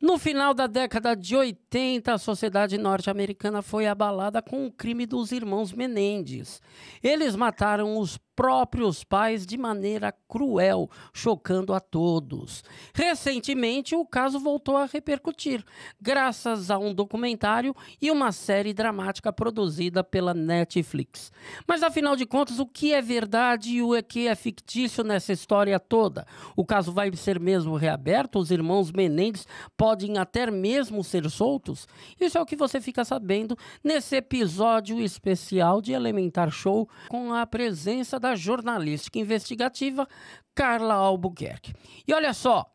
No final da década de 80, a sociedade norte-americana foi abalada com o crime dos irmãos Menendez. Eles mataram os próprios pais de maneira cruel, chocando a todos. Recentemente, o caso voltou a repercutir, graças a um documentário e uma série dramática produzida pela Netflix. Mas, afinal de contas, o que é verdade e o que é fictício nessa história toda? O caso vai ser mesmo reaberto? Os irmãos Menendez podem até mesmo ser soltos? Isso é o que você fica sabendo nesse episódio especial de Elementar Show, com a presença da jornalística investigativa Carla Albuquerque. E olha só,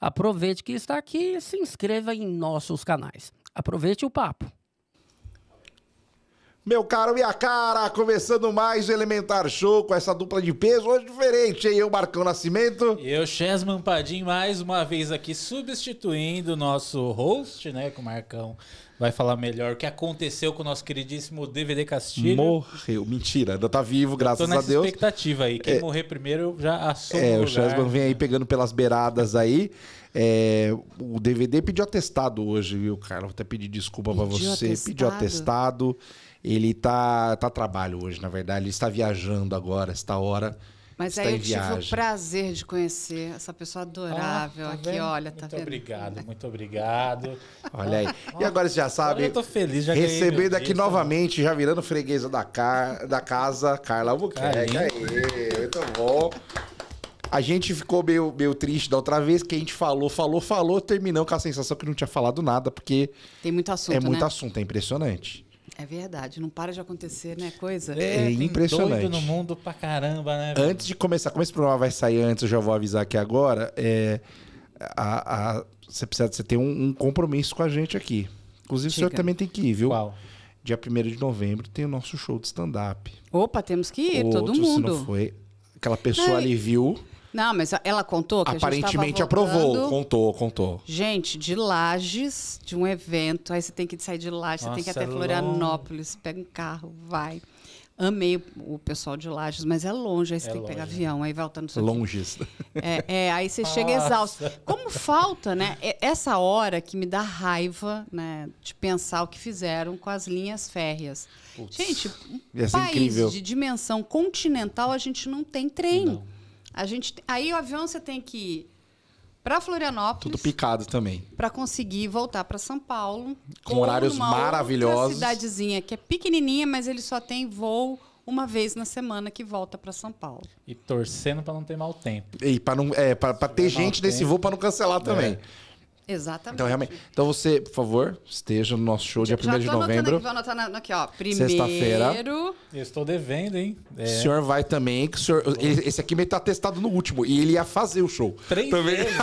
aproveite que está aqui e se inscreva em nossos canais. Aproveite o papo. Meu caro, minha cara, começando mais o Elementar Show com essa dupla de peso, hoje diferente, hein? Eu, Marcão Nascimento. E eu, Chesman Padim, mais uma vez aqui substituindo o nosso host, né, com o Marcão. Vai falar melhor o que aconteceu com o nosso queridíssimo DVD Castilho. Morreu, mentira, ainda tá vivo, graças a Deus. Tô nessa expectativa aí, quem morrer primeiro eu já assumo o lugar. O Chesman vem aí pegando pelas beiradas aí. O DVD pediu atestado hoje, viu, cara? Vou até pedir desculpa pra você. Pediu atestado. Ele tá a trabalho hoje, na verdade. Ele está viajando agora, esta hora. Mas aí eu tive o prazer de conhecer essa pessoa adorável aqui, vendo? Olha, tá vendo? Muito obrigado. Olha aí. E agora você já sabe, eu tô feliz, já recebendo aqui novamente, já virando freguesa da casa, Carla Albuquerque. Aí, muito bom. A gente ficou meio triste da outra vez, que a gente falou, terminamos com a sensação que não tinha falado nada, porque tem muito assunto, muito assunto, é impressionante. É verdade, não para de acontecer, né? Coisa. É impressionante. Doido no mundo pra caramba, né? Antes de começar, como esse programa vai sair antes, eu já vou avisar aqui agora, você tem um compromisso com a gente aqui. Inclusive, o senhor também tem que ir, viu? Qual? Dia 1º de novembro tem o nosso show de stand-up. Opa, temos que ir, todo mundo. Se não foi, aquela pessoa ali viu... Não, mas ela contou que aparentemente a gente aprovou. Contou. Gente, de Lages, de um evento, aí você tem que sair de Lages, você tem que ir até Florianópolis, pega um carro, vai. Amei o pessoal de Lages, mas é longe, aí você tem que pegar avião, aí voltando... Longes. Aí você chega exausto. Como falta, né? Essa hora que me dá raiva, né, de pensar o que fizeram com as linhas férreas. Putz, gente, um país incrível. De dimensão continental, a gente não tem trem. Não. Aí o avião você tem que ir para Florianópolis. Tudo picado também. Para conseguir voltar para São Paulo. Com horários maravilhosos. Outra cidadezinha que é pequenininha, mas ele só tem voo uma vez na semana que volta para São Paulo. E torcendo para não ter mau tempo. E para ter gente nesse voo para não cancelar também. Exatamente. Então, realmente. Então, você, por favor, esteja no nosso show dia 1º de novembro. Vou anotar aqui, ó. Sexta-feira. Eu estou devendo, hein? O senhor vai também. Que o senhor, esse aqui meio tá testado no último. E ele ia fazer o show. 3 vezes.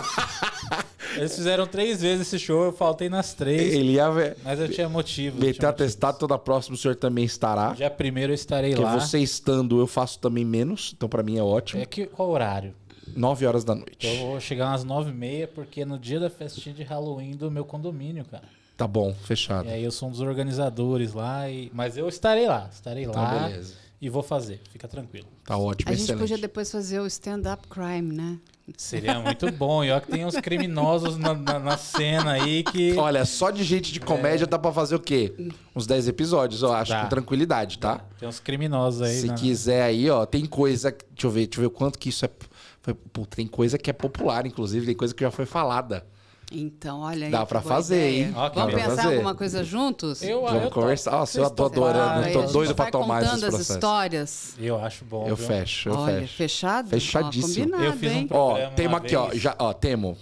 Eles fizeram 3 vezes esse show, eu faltei nas 3. Ele ia... Mas eu tinha motivo. Meter atestado, toda próxima o senhor também estará. Dia 1º eu estarei lá. Porque você estando, eu faço também menos. Então, pra mim é ótimo. Qual horário? 9 horas da noite. Então eu vou chegar umas 9h30, porque é no dia da festinha de Halloween do meu condomínio, cara. Tá bom, fechado. E aí eu sou um dos organizadores lá, mas eu estarei lá. Então, beleza. E vou fazer, fica tranquilo. Tá ótimo, A excelente. gente podia depois fazer o stand-up crime, né? Seria muito bom. E olha que tem uns criminosos na cena aí que... Olha, só de gente de comédia dá pra fazer o quê? Uns 10 episódios, eu acho, com tranquilidade, tá? Tem uns criminosos aí. Se quiser aí, ó, tem coisa... Deixa eu ver o quanto que isso é... Tem coisa que é popular, inclusive, tem coisa que já foi falada. Então, olha aí. Dá pra fazer, hein? Vamos pensar alguma coisa juntos? Vamos conversar. Nossa, eu tô adorando. Eu tô doido pra tomar esses processos. As histórias. Eu acho bom. Eu fecho. Olha, fechado? Fechadíssimo. Combinado, eu fiz um temos aqui, ó. Temos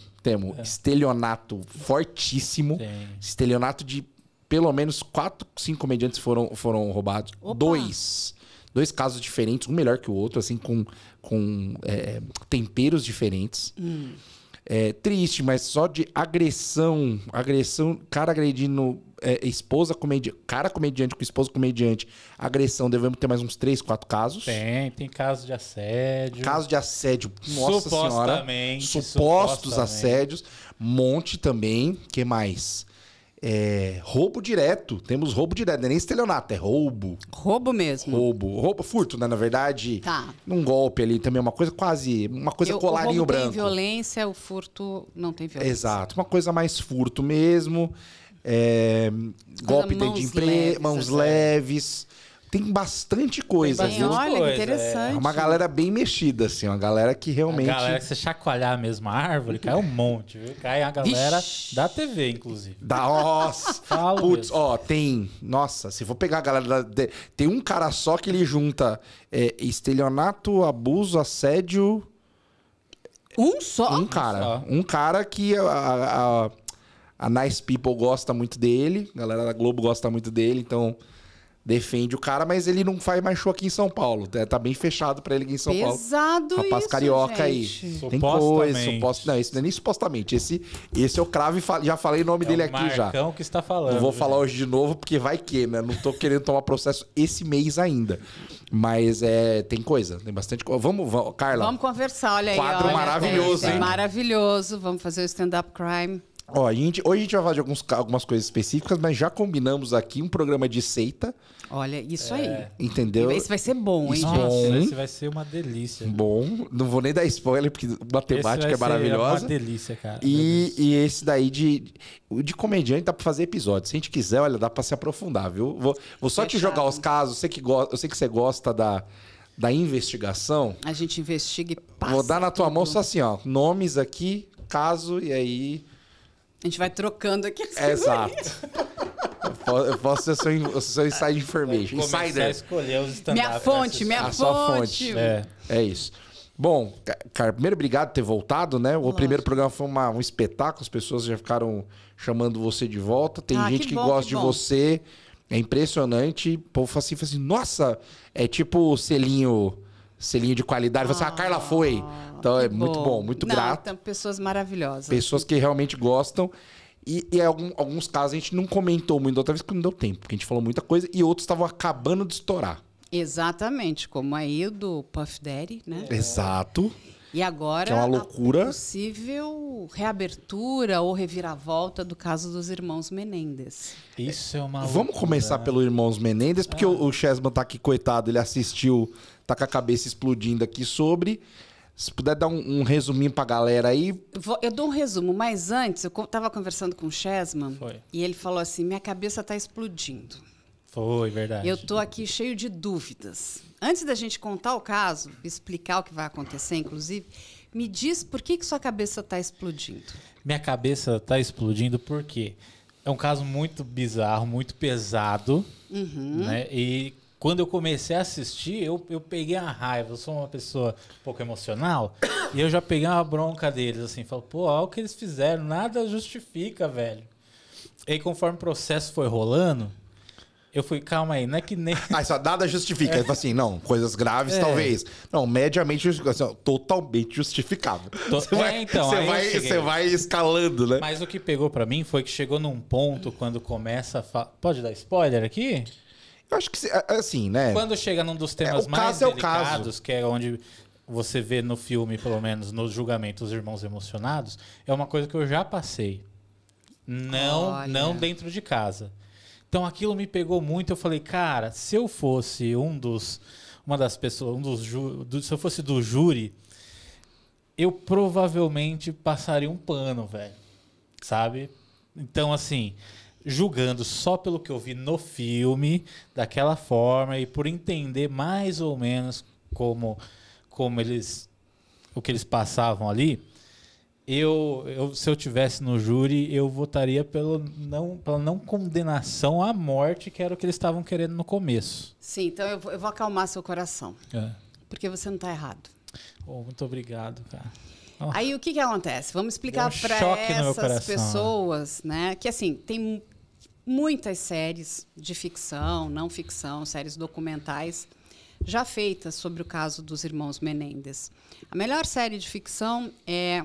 estelionato fortíssimo. Tem. Estelionato de pelo menos 4, 5 comediantes foram roubados. Opa. Dois casos diferentes, um melhor que o outro, assim, com temperos diferentes. Triste, mas só de agressão, cara agredindo esposa comediante, cara comediante com esposa comediante, agressão, devemos ter mais uns 3, 4 casos. Tem caso de assédio. Caso de assédio, nossa senhora. Supostos assédios. Monte também, que mais? roubo direto. Temos roubo direto, não é nem estelionato, é roubo. Roubo mesmo. Roubo, furto, né? Na verdade, Tá. Um golpe ali também, uma coisa colarinho o roubo branco. tem violência, o furto não tem violência. Exato, uma coisa mais furto mesmo. Golpe dentro de empresa, mãos leves. Tem bastante coisa. Tem bastante olha, coisa, que interessante. É uma galera bem mexida, assim, uma galera que realmente... A galera que você chacoalhar a mesma árvore, cai um monte, viu? Cai a galera da TV, inclusive. Nossa! Fala Putz, mesmo. tem... Nossa, se for pegar a galera... Tem um cara só que ele junta estelionato, abuso, assédio... Um só? Um cara. só. Um cara que a Nice People gosta muito dele, a galera da Globo gosta muito dele, então... Defende o cara, mas ele não faz mais show aqui em São Paulo. Tá bem fechado pra ele aqui em São Paulo. Pesado Rapaz isso, carioca gente. aí. Tem coisa, não, isso não é nem supostamente. Esse eu cravo e já falei o nome dele aqui já. É o Marcão que está falando. Não vou falar hoje de novo, porque vai que, né? Não tô querendo tomar processo esse mês ainda. Mas tem coisa, tem bastante coisa. Vamos, Carla. Vamos conversar, olha aí. Quadro olha, maravilhoso, hein? Maravilhoso. Vamos fazer o stand-up crime. Ó, hoje a gente vai falar de algumas coisas específicas, mas já combinamos aqui um programa de seita. Olha, isso aí. Entendeu? Esse vai ser bom, hein, Isso gente? bom. Esse vai ser uma delícia. Bom, não vou nem dar spoiler, porque a temática é maravilhosa. É uma delícia, cara. E esse daí de comediante dá pra fazer episódio. Se a gente quiser, olha, dá pra se aprofundar, viu? Vou só te jogar os casos. Eu sei que você gosta da investigação. A gente investiga e passa. Vou dar na tua tudo. mão só assim, ó. Nomes aqui, caso, e aí... A gente vai trocando aqui. Exato. Eu posso ser seu inside information. Começar a Insider. escolher os stand-up. Minha fonte, minha A sua fonte. É isso. Bom, cara, primeiro obrigado por ter voltado, né? O primeiro programa foi um espetáculo, as pessoas já ficaram chamando você de volta. Tem gente que gosta de você. É impressionante. O povo fala assim, nossa, é tipo selinho de qualidade. Você, a Carla foi. Então é muito bom, muito grato. Então, pessoas maravilhosas. Pessoas que realmente gostam. E alguns casos a gente não comentou muito, outra vez porque não deu tempo, porque a gente falou muita coisa e outros estavam acabando de estourar. Exatamente, como aí o do Puff Daddy, né? Exato. E agora Que é uma loucura. a possível reabertura ou reviravolta do caso dos irmãos Menendez. Isso é uma Vamos loucura, começar né? pelo Irmãos Menendez, porque o Chessman tá aqui, coitado, ele assistiu, tá com a cabeça explodindo aqui sobre. Se puder dar um resuminho pra galera aí. Eu dou um resumo, mas antes, eu estava conversando com o Chessman e ele falou assim, minha cabeça está explodindo. Foi, verdade. Eu tô aqui cheio de dúvidas. Antes da gente contar o caso, explicar o que vai acontecer, inclusive, me diz por que sua cabeça está explodindo. Minha cabeça está explodindo porque é um caso muito bizarro, muito pesado, né? E quando eu comecei a assistir, eu peguei a raiva. Eu sou uma pessoa um pouco emocional e eu já peguei uma bronca deles, assim, falo, pô, olha o que eles fizeram, nada justifica, velho. E aí, conforme o processo foi rolando, eu fui, calma aí, não é que nem... Só nada justifica. Ele fala assim, não, coisas graves talvez. Não, mediamente justificável. Totalmente justificável. Você vai escalando, né? Mas o que pegou pra mim foi que chegou num ponto quando começa a falar... Pode dar spoiler aqui? Eu acho que, assim, né? Quando chega num dos temas o mais caso é o delicados, caso. que é onde você vê no filme, pelo menos no julgamento, os irmãos emocionados, é uma coisa que eu já passei. Não dentro de casa. Então aquilo me pegou muito. Eu falei, cara, se eu fosse uma das pessoas, se eu fosse do júri, eu provavelmente passaria um pano, velho. Sabe? Então, assim, julgando só pelo que eu vi no filme, daquela forma, e por entender mais ou menos como o que eles passavam ali, se eu tivesse no júri, eu votaria pela não condenação à morte, que era o que eles estavam querendo no começo. Sim, então eu vou acalmar seu coração. Porque você não está errado. Oh, muito obrigado, cara. Oh. Aí o que acontece? Vamos explicar para essas pessoas, né? Que assim, tem muitas séries de ficção, não ficção, séries documentais já feitas sobre o caso dos irmãos Menendez. A melhor série de ficção é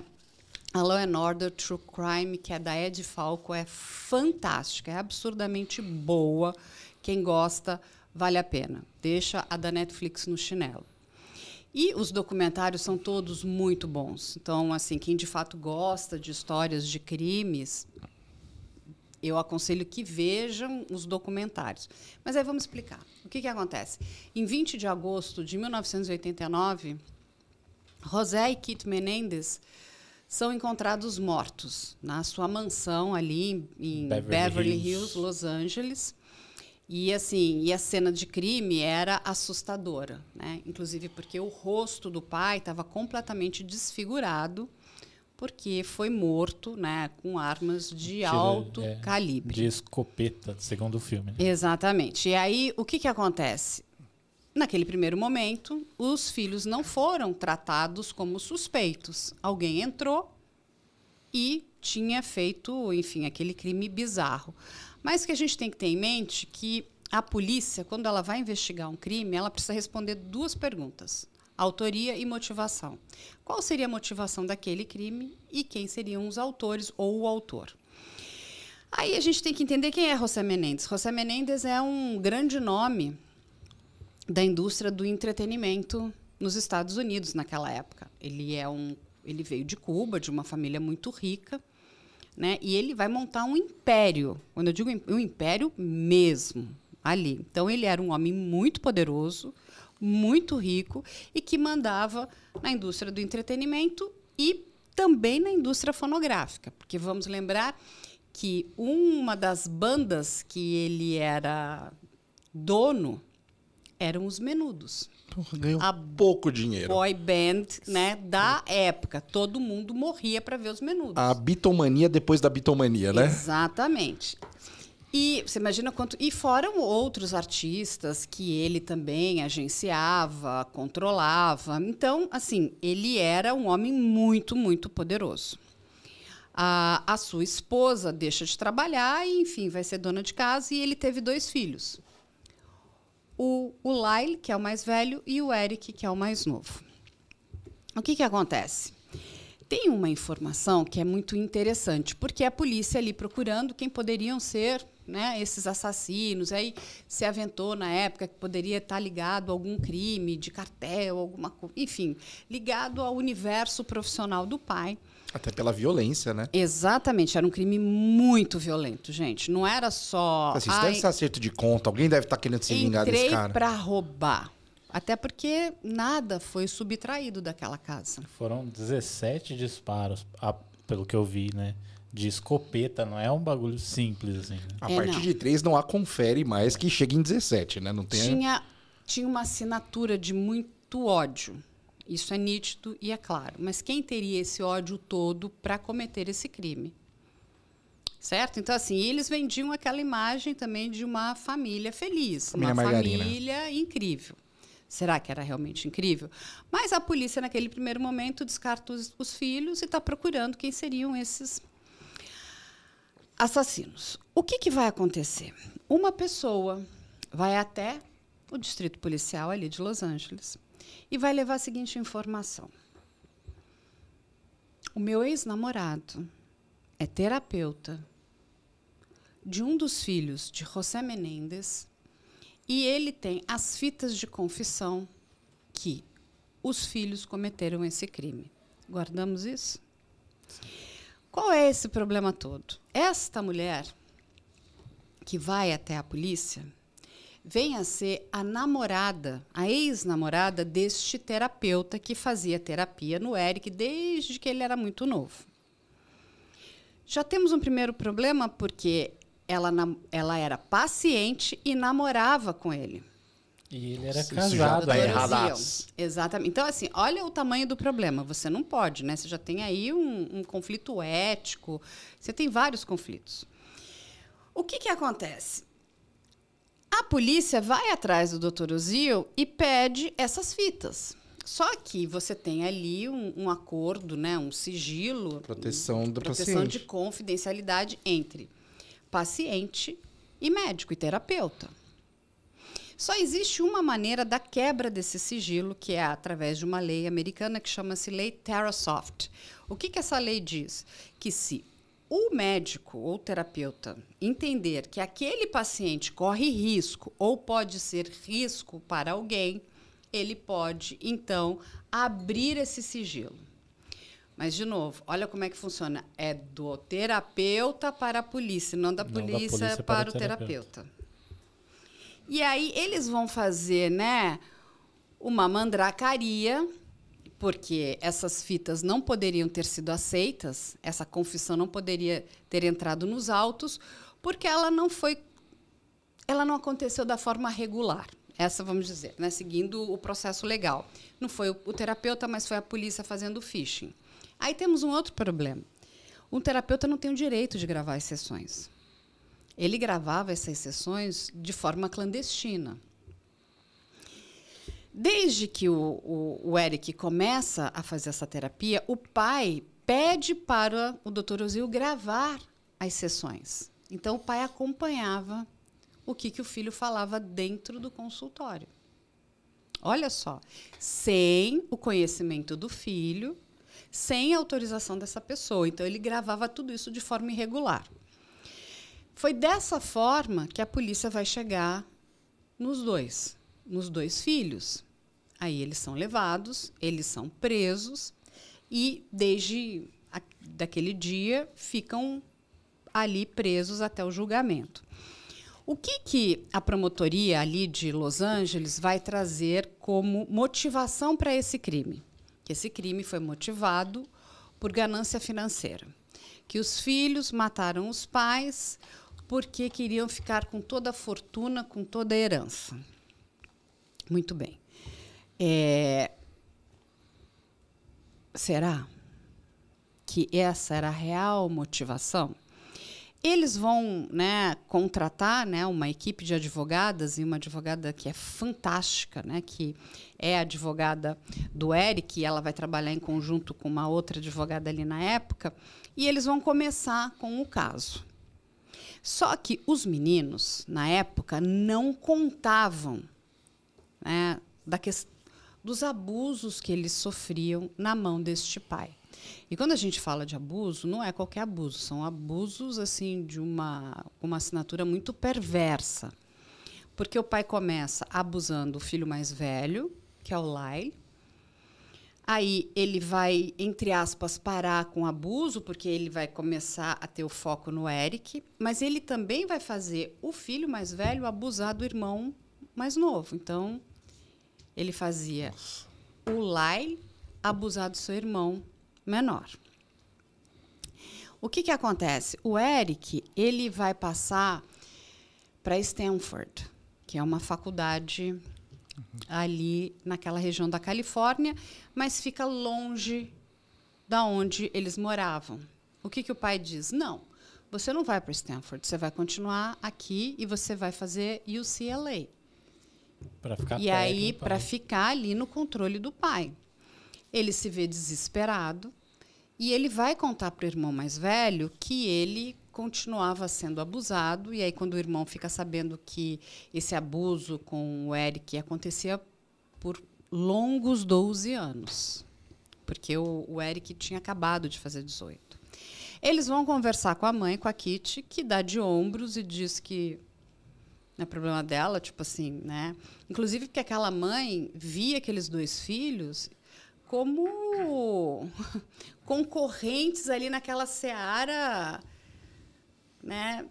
a Law and Order True Crime, que é da Ed Falco, é fantástica, é absurdamente boa. Quem gosta, vale a pena. Deixa a da Netflix no chinelo. E os documentários são todos muito bons. Então, assim, quem de fato gosta de histórias de crimes, eu aconselho que vejam os documentários. Mas aí vamos explicar. O que acontece? Em 20 de agosto de 1989, José e Kit Menendez são encontrados mortos na sua mansão ali em Beverly Hills, Los Angeles. E assim, a cena de crime era assustadora, né? Inclusive porque o rosto do pai estava completamente desfigurado, porque foi morto, né, com armas de alto calibre. De escopeta, segundo o filme. Né? Exatamente. E aí, o que acontece? Naquele primeiro momento, os filhos não foram tratados como suspeitos. Alguém entrou e tinha feito, enfim, aquele crime bizarro. Mas que a gente tem que ter em mente que a polícia, quando ela vai investigar um crime, ela precisa responder 2 perguntas: autoria e motivação. Qual seria a motivação daquele crime e quem seriam os autores ou o autor? Aí a gente tem que entender quem é José Menendez. José Menendez é um grande nome da indústria do entretenimento nos Estados Unidos naquela época. Ele veio de Cuba, de uma família muito rica, né? E ele vai montar um império. Quando eu digo um império mesmo, ali. Então, ele era um homem muito poderoso, muito rico e que mandava na indústria do entretenimento e também na indústria fonográfica. Porque vamos lembrar que uma das bandas que ele era dono eram os Menudos. Ganhou pouco dinheiro. Boy band, né, da época. Todo mundo morria para ver os Menudos. A bitomania depois da bitomania, né? Exatamente. E você imagina quanto... E foram outros artistas que ele também agenciava, controlava. Então, assim, ele era um homem muito, muito poderoso. A sua esposa deixa de trabalhar e, enfim, vai ser dona de casa. E ele teve 2 filhos. O Lyle, que é o mais velho, e o Eric, que é o mais novo. O que acontece? Tem uma informação que é muito interessante, porque a polícia ali procurando quem poderiam ser, né, esses assassinos. Aí se aventou na época que poderia estar ligado a algum crime de cartel, alguma coisa, enfim, ligado ao universo profissional do pai. Até pela violência, né? Exatamente, era um crime muito violento, gente. Não era só... Assim, isso deve ser acerto de conta, alguém deve estar querendo se vingar desse cara. Entrei para roubar. Até porque nada foi subtraído daquela casa. Foram 17 disparos, pelo que eu vi, né? De escopeta, não é um bagulho simples, assim. Né? A partir de 3 não há confere mais que chega em 17, né? Não tem... Tinha uma assinatura de muito ódio. Isso é nítido e é claro. Mas quem teria esse ódio todo para cometer esse crime? Certo? Então, assim, eles vendiam aquela imagem também de uma família feliz. Uma família incrível. Será que era realmente incrível? Mas a polícia, naquele primeiro momento, descarta os filhos e está procurando quem seriam esses assassinos. O que vai acontecer? Uma pessoa vai até o distrito policial ali de Los Angeles e vai levar a seguinte informação. O meu ex-namorado é terapeuta de um dos filhos de José Menendez e ele tem as fitas de confissão que os filhos cometeram esse crime. Guardamos isso? Qual é esse problema todo? Esta mulher que vai até a polícia vem a ser a namorada, a ex-namorada deste terapeuta que fazia terapia no Eric desde que ele era muito novo. Já temos um primeiro problema porque ela era paciente e namorava com ele. E ele era casado. Exatamente. Então, assim, olha o tamanho do problema. Você não pode, né? Você já tem aí um conflito ético. Você tem vários conflitos. O que acontece? A polícia vai atrás do Dr. Ozil e pede essas fitas. Só que você tem ali um acordo, né? Um sigilo. Proteção de confidencialidade entre paciente e médico e terapeuta. Só existe uma maneira da quebra desse sigilo, que é através de uma lei americana que chama-se Lei Tarasoft. O que essa lei diz? Que se o médico ou terapeuta entender que aquele paciente corre risco ou pode ser risco para alguém, ele pode, então, abrir esse sigilo. Mas, de novo, olha como é que funciona. É do terapeuta para a polícia, não da polícia para o terapeuta. E aí eles vão fazer, né, uma mandracaria, porque essas fitas não poderiam ter sido aceitas, essa confissão não poderia ter entrado nos autos, porque ela não aconteceu da forma regular. Essa, vamos dizer, né, seguindo o processo legal. Não foi o terapeuta, mas foi a polícia fazendo o phishing. Aí temos um outro problema. Um terapeuta não tem o direito de gravar as sessões. Ele gravava essas sessões de forma clandestina. Desde que o Eric começa a fazer essa terapia, o pai pede para o Dr. Ozil gravar as sessões. Então, o pai acompanhava o que o filho falava dentro do consultório. Olha só, sem o conhecimento do filho, sem a autorização dessa pessoa. Então, ele gravava tudo isso de forma irregular. Foi dessa forma que a polícia vai chegar nos dois filhos. Aí eles são levados, eles são presos e, desde daquele dia, ficam ali presos até o julgamento. O que a promotoria ali de Los Angeles vai trazer como motivação para esse crime? Que esse crime foi motivado por ganância financeira. Que os filhos mataram os pais porque queriam ficar com toda a fortuna, com toda a herança. Muito bem. Será que essa era a real motivação? Eles vão, né, contratar, né, uma equipe de advogadas, e uma advogada que é fantástica, né, que é a advogada do Eric, e ela vai trabalhar em conjunto com uma outra advogada ali na época, e eles vão começar com o caso. Só que os meninos, na época, não contavam, né, dos abusos que eles sofriam na mão deste pai. E quando a gente fala de abuso, não é qualquer abuso, são abusos assim de uma assinatura muito perversa. Porque o pai começa abusando do filho mais velho, que é o Lyle. Aí ele vai, entre aspas, parar com o abuso, porque ele vai começar a ter o foco no Eric, mas ele também vai fazer o filho mais velho abusar do irmão mais novo. Então, ele fazia o Lyle abusar do seu irmão menor. O que acontece? O Eric, ele vai passar para Stanford, que é uma faculdade ali naquela região da Califórnia, mas fica longe da onde eles moravam. O que o pai diz? Não, você não vai para Stanford, você vai continuar aqui e você vai fazer UCLA. Para ficar ali no controle do pai. Ele se vê desesperado e ele vai contar para o irmão mais velho que ele continuava sendo abusado. E aí, quando o irmão fica sabendo que esse abuso com o Eric acontecia por longos 12 anos, porque o Eric tinha acabado de fazer 18. Eles vão conversar com a mãe, com a Kitty, que dá de ombros e diz que não é problema dela, tipo assim, né? Inclusive porque aquela mãe via aqueles dois filhos como concorrentes ali naquela seara, né,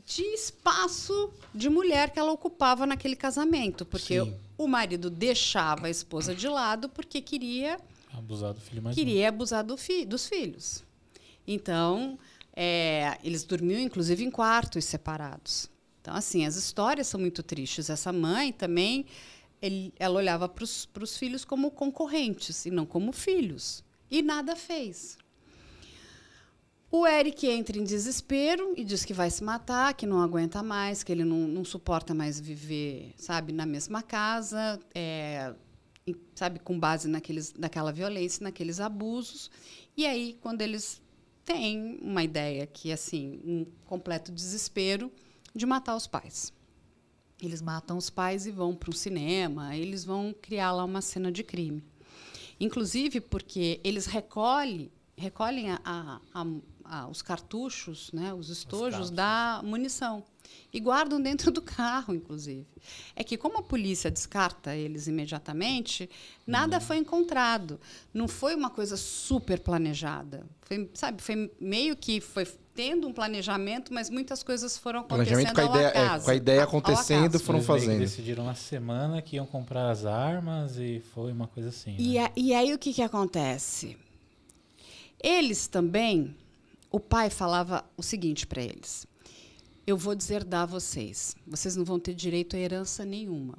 de espaço de mulher que ela ocupava naquele casamento, porque o marido deixava a esposa de lado porque queria abusar do filho mais queria abusar dos filhos. Então, eles dormiam, inclusive, em quartos separados. Então, assim, as histórias são muito tristes. Essa mãe também, ela olhava para os filhos como concorrentes e não como filhos. E nada fez. O Eric entra em desespero e diz que vai se matar, que não aguenta mais, que ele não suporta mais viver, sabe, na mesma casa, sabe, com base naquela violência, naqueles abusos. E aí, quando eles têm uma ideia que, assim, um completo desespero de matar os pais. Eles matam os pais e vão para um cinema, eles vão criar lá uma cena de crime. Inclusive porque eles recolhem os cartuchos, né, os estojos da munição. E guardam dentro do carro, inclusive. É que, como a polícia descarta eles imediatamente, nada foi encontrado. Não foi uma coisa super planejada. Foi, sabe, foi meio que foi tendo um planejamento, mas muitas coisas foram acontecendo ao acaso. Com a ideia acontecendo, foram fazendo. Eles decidiram na semana que iam comprar as armas e foi uma coisa assim. Né? E aí o que acontece? Eles também, o pai falava o seguinte para eles: eu vou deserdar vocês não vão ter direito a herança nenhuma.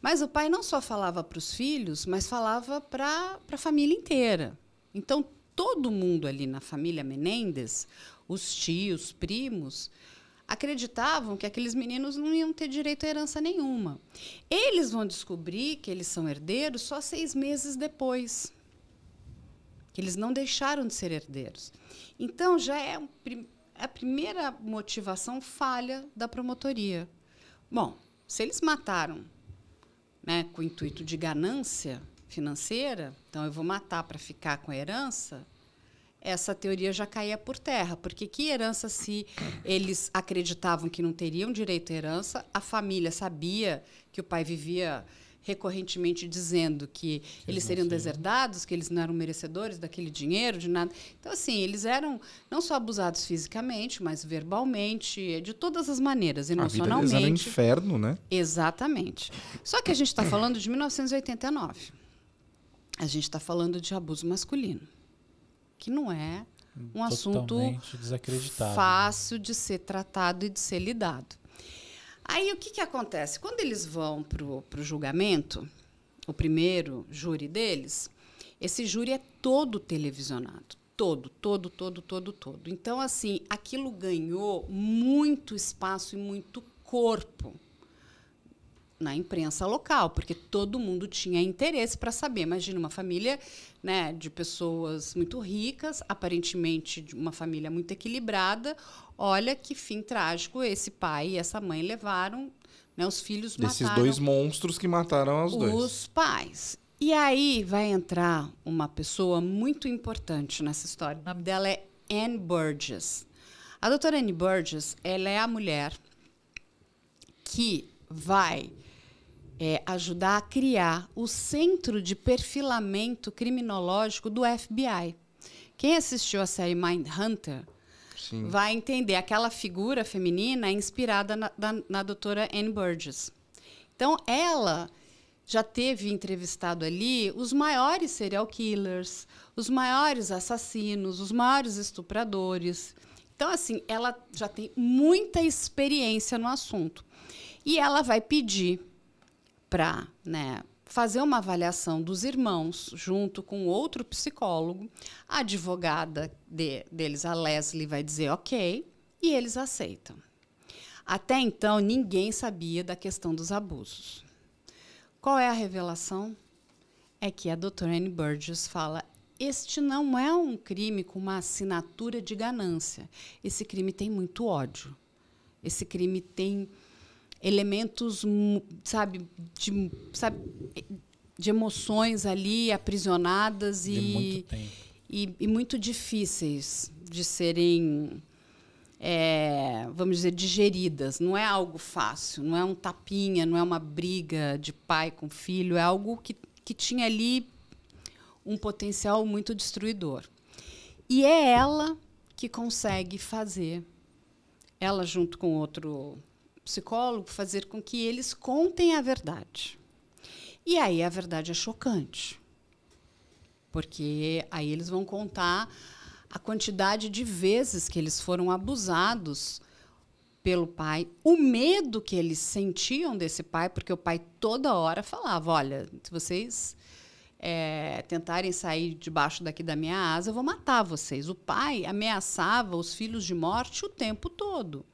Mas o pai não só falava para os filhos, mas falava para a família inteira. Então, todo mundo ali na família Menendez, os tios, primos, acreditavam que aqueles meninos não iam ter direito a herança nenhuma. Eles vão descobrir que eles são herdeiros só 6 meses depois. Que eles não deixaram de ser herdeiros. Então, já é a primeira motivação falha da promotoria. Bom, se eles mataram, né, com o intuito de ganância financeira, então eu vou matar para ficar com a herança, essa teoria já caía por terra. Porque que herança, se eles acreditavam que não teriam direito à herança, a família sabia que o pai vivia recorrentemente dizendo que eles seriam deserdados, que eles não eram merecedores daquele dinheiro, de nada. Então, assim, eles eram não só abusados fisicamente, mas verbalmente, de todas as maneiras, emocionalmente. A vida deles era um inferno, né? Exatamente. Só que a gente está falando de 1989. A gente está falando de abuso masculino, que não é um assunto fácil de ser tratado e de ser lidado. Aí, o que acontece? Quando eles vão para o julgamento, o primeiro júri deles, esse júri é todo televisionado. Todo. Então, assim, aquilo ganhou muito espaço e muito corpo na imprensa local, porque todo mundo tinha interesse para saber. Imagina uma família, né, de pessoas muito ricas, aparentemente de uma família muito equilibrada. Olha que fim trágico esse pai e essa mãe levaram, né, os filhos desses mataram... dois monstros que mataram os dois. Os pais. E aí vai entrar uma pessoa muito importante nessa história. O nome dela é Anne Burgess. A doutora Anne Burgess, ela é a mulher que vai ajudar a criar o Centro de Perfilamento Criminológico do FBI. Quem assistiu a série Mindhunter vai entender. Aquela figura feminina é inspirada na doutora Anne Burgess. Então, ela já teve entrevistado ali os maiores serial killers, os maiores assassinos, os maiores estupradores. Então, assim, ela já tem muita experiência no assunto. E ela vai pedir para, né, fazer uma avaliação dos irmãos, junto com outro psicólogo. A advogada deles, a Leslie, vai dizer ok, e eles aceitam. Até então, ninguém sabia da questão dos abusos. Qual é a revelação? É que a doutora Anne Burgess fala: este não é um crime com uma assinatura de ganância. Esse crime tem muito ódio. Esse crime tem elementos, sabe, de emoções ali aprisionadas e muito difíceis de serem, vamos dizer, digeridas. Não é algo fácil, não é um tapinha, não é uma briga de pai com filho, é algo que tinha ali um potencial muito destruidor. E é ela que consegue fazer, ela junto com outro psicólogo, fazer com que eles contem a verdade. E aí a verdade é chocante, porque aí eles vão contar a quantidade de vezes que eles foram abusados pelo pai, o medo que eles sentiam desse pai, porque o pai toda hora falava: olha, se vocês tentarem sair debaixo daqui da minha asa, eu vou matar vocês. O pai ameaçava os filhos de morte o tempo todo.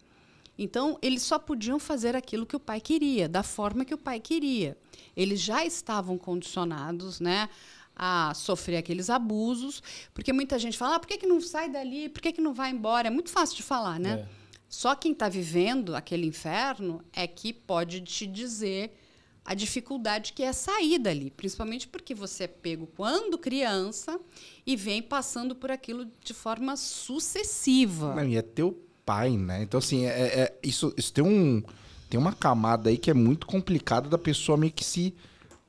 Então, eles só podiam fazer aquilo que o pai queria, da forma que o pai queria. Eles já estavam condicionados, né, a sofrer aqueles abusos, porque muita gente fala: por que não sai dali? Por que não vai embora? É muito fácil de falar, né? Só quem está vivendo aquele inferno é que pode te dizer a dificuldade que é sair dali, principalmente porque você é pego quando criança e vem passando por aquilo de forma sucessiva. Não, e é teu pai, né? Então, assim, isso tem uma camada aí que é muito complicada da pessoa meio que se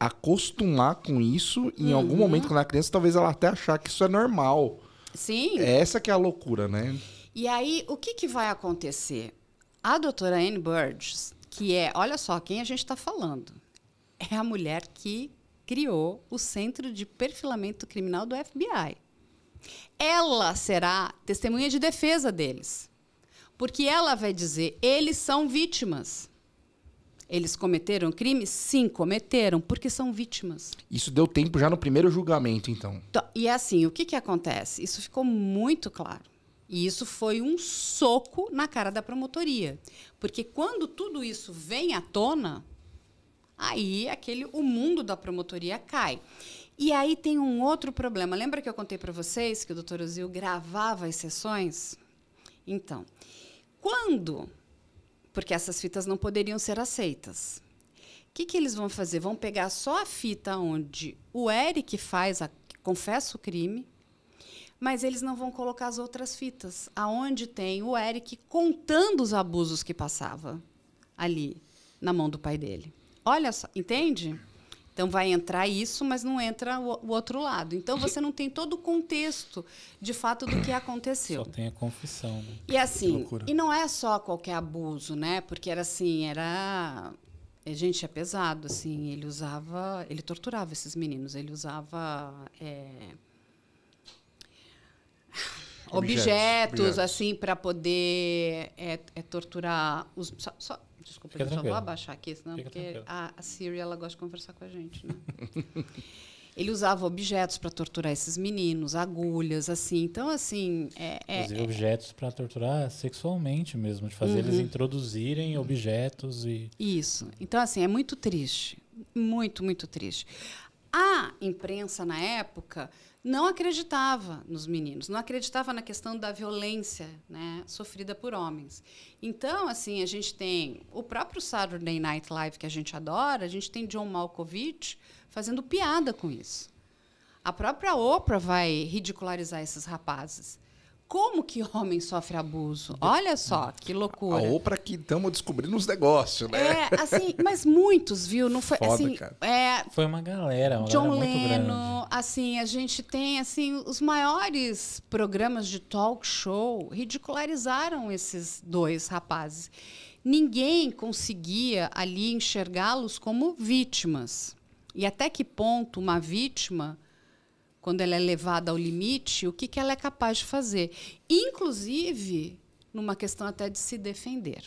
acostumar com isso. E em algum momento, quando ela é criança, talvez ela até achar que isso é normal. Sim. Essa que é a loucura, né? E aí, o que vai acontecer? A doutora Anne Burgess, que olha só quem a gente está falando, é a mulher que criou o Centro de Perfilamento Criminal do FBI. Ela será testemunha de defesa deles. Porque ela vai dizer, eles são vítimas. Eles cometeram crime? Sim, cometeram, porque são vítimas. Isso deu tempo já no primeiro julgamento, então. E assim, o que acontece? Isso ficou muito claro. E isso foi um soco na cara da promotoria. Porque quando tudo isso vem à tona, aí o mundo da promotoria cai. E aí tem um outro problema. Lembra que eu contei para vocês que o Dr. Ozil gravava as sessões? Então, porque essas fitas não poderiam ser aceitas. O que eles vão fazer? Vão pegar só a fita onde o Eric confessa o crime, mas eles não vão colocar as outras fitas, aonde tem o Eric contando os abusos que passava ali na mão do pai dele. Olha só, entende? Então, vai entrar isso, mas não entra o outro lado. Então, você não tem todo o contexto, de fato, do que aconteceu. Só tem a confissão. Né? E assim, e não é só qualquer abuso, né? Porque gente, é pesado, assim. Ele torturava esses meninos. Ele usava objetos, assim, para poder torturar os... Desculpa, eu só vou abaixar aqui, senão porque a Siri ela gosta de conversar com a gente, né? Ele usava objetos para torturar esses meninos, agulhas, assim. Então, assim... Inclusive objetos para torturar sexualmente mesmo, de fazer eles introduzirem objetos e... Isso. Então, assim, é muito triste. Muito, muito triste. A imprensa, na época, não acreditava nos meninos, não acreditava na questão da violência, né, sofrida por homens. Então, assim, a gente tem o próprio Saturday Night Live, que a gente adora, a gente tem John Malkovich fazendo piada com isso. A própria Oprah vai ridicularizar esses rapazes. Como que homem sofre abuso? Olha só, que loucura. A Oprah que estamos descobrindo os negócios, né? Assim, mas muitos, viu? Não foi foda, assim, cara. Foi uma galera John muito Leno, grande. assim, a gente tem assim os maiores programas de talk show ridicularizaram esses dois rapazes. Ninguém conseguia ali enxergá-los como vítimas. E até que ponto uma vítima, quando ela é levada ao limite, o que ela é capaz de fazer? Inclusive, numa questão até de se defender.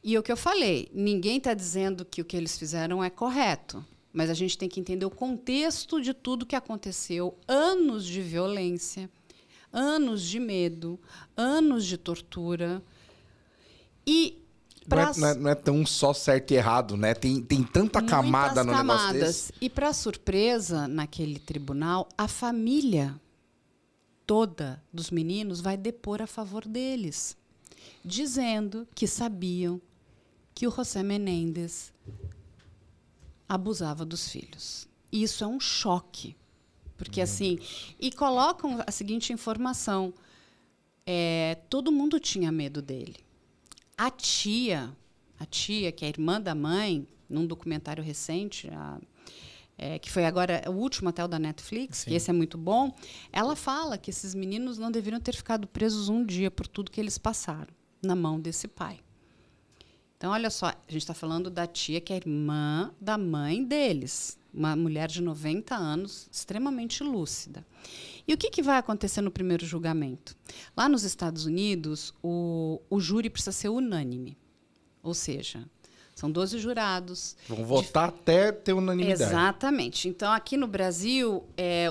E o que eu falei, ninguém está dizendo que o que eles fizeram é correto, mas a gente tem que entender o contexto de tudo que aconteceu, anos de violência, anos de medo, anos de tortura. E não é tão só certo e errado, né? Tem tanta camada no negócio desse. E, para surpresa, naquele tribunal, a família toda dos meninos vai depor a favor deles, dizendo que sabiam que o José Menéndez abusava dos filhos. E isso é um choque. Porque, assim... E colocam a seguinte informação. Todo mundo tinha medo dele. A tia, que é a irmã da mãe, num documentário recente, que foi agora o último até o da Netflix, Sim. que esse é muito bom, ela fala que esses meninos não deveriam ter ficado presos um dia por tudo que eles passaram na mão desse pai. Então, olha só, a gente está falando da tia, que é a irmã da mãe deles, uma mulher de 90 anos, extremamente lúcida. E o que vai acontecer no primeiro julgamento? Lá nos Estados Unidos, o júri precisa ser unânime. Ou seja, são 12 jurados. Vão votar até ter unanimidade. Exatamente. Então, aqui no Brasil,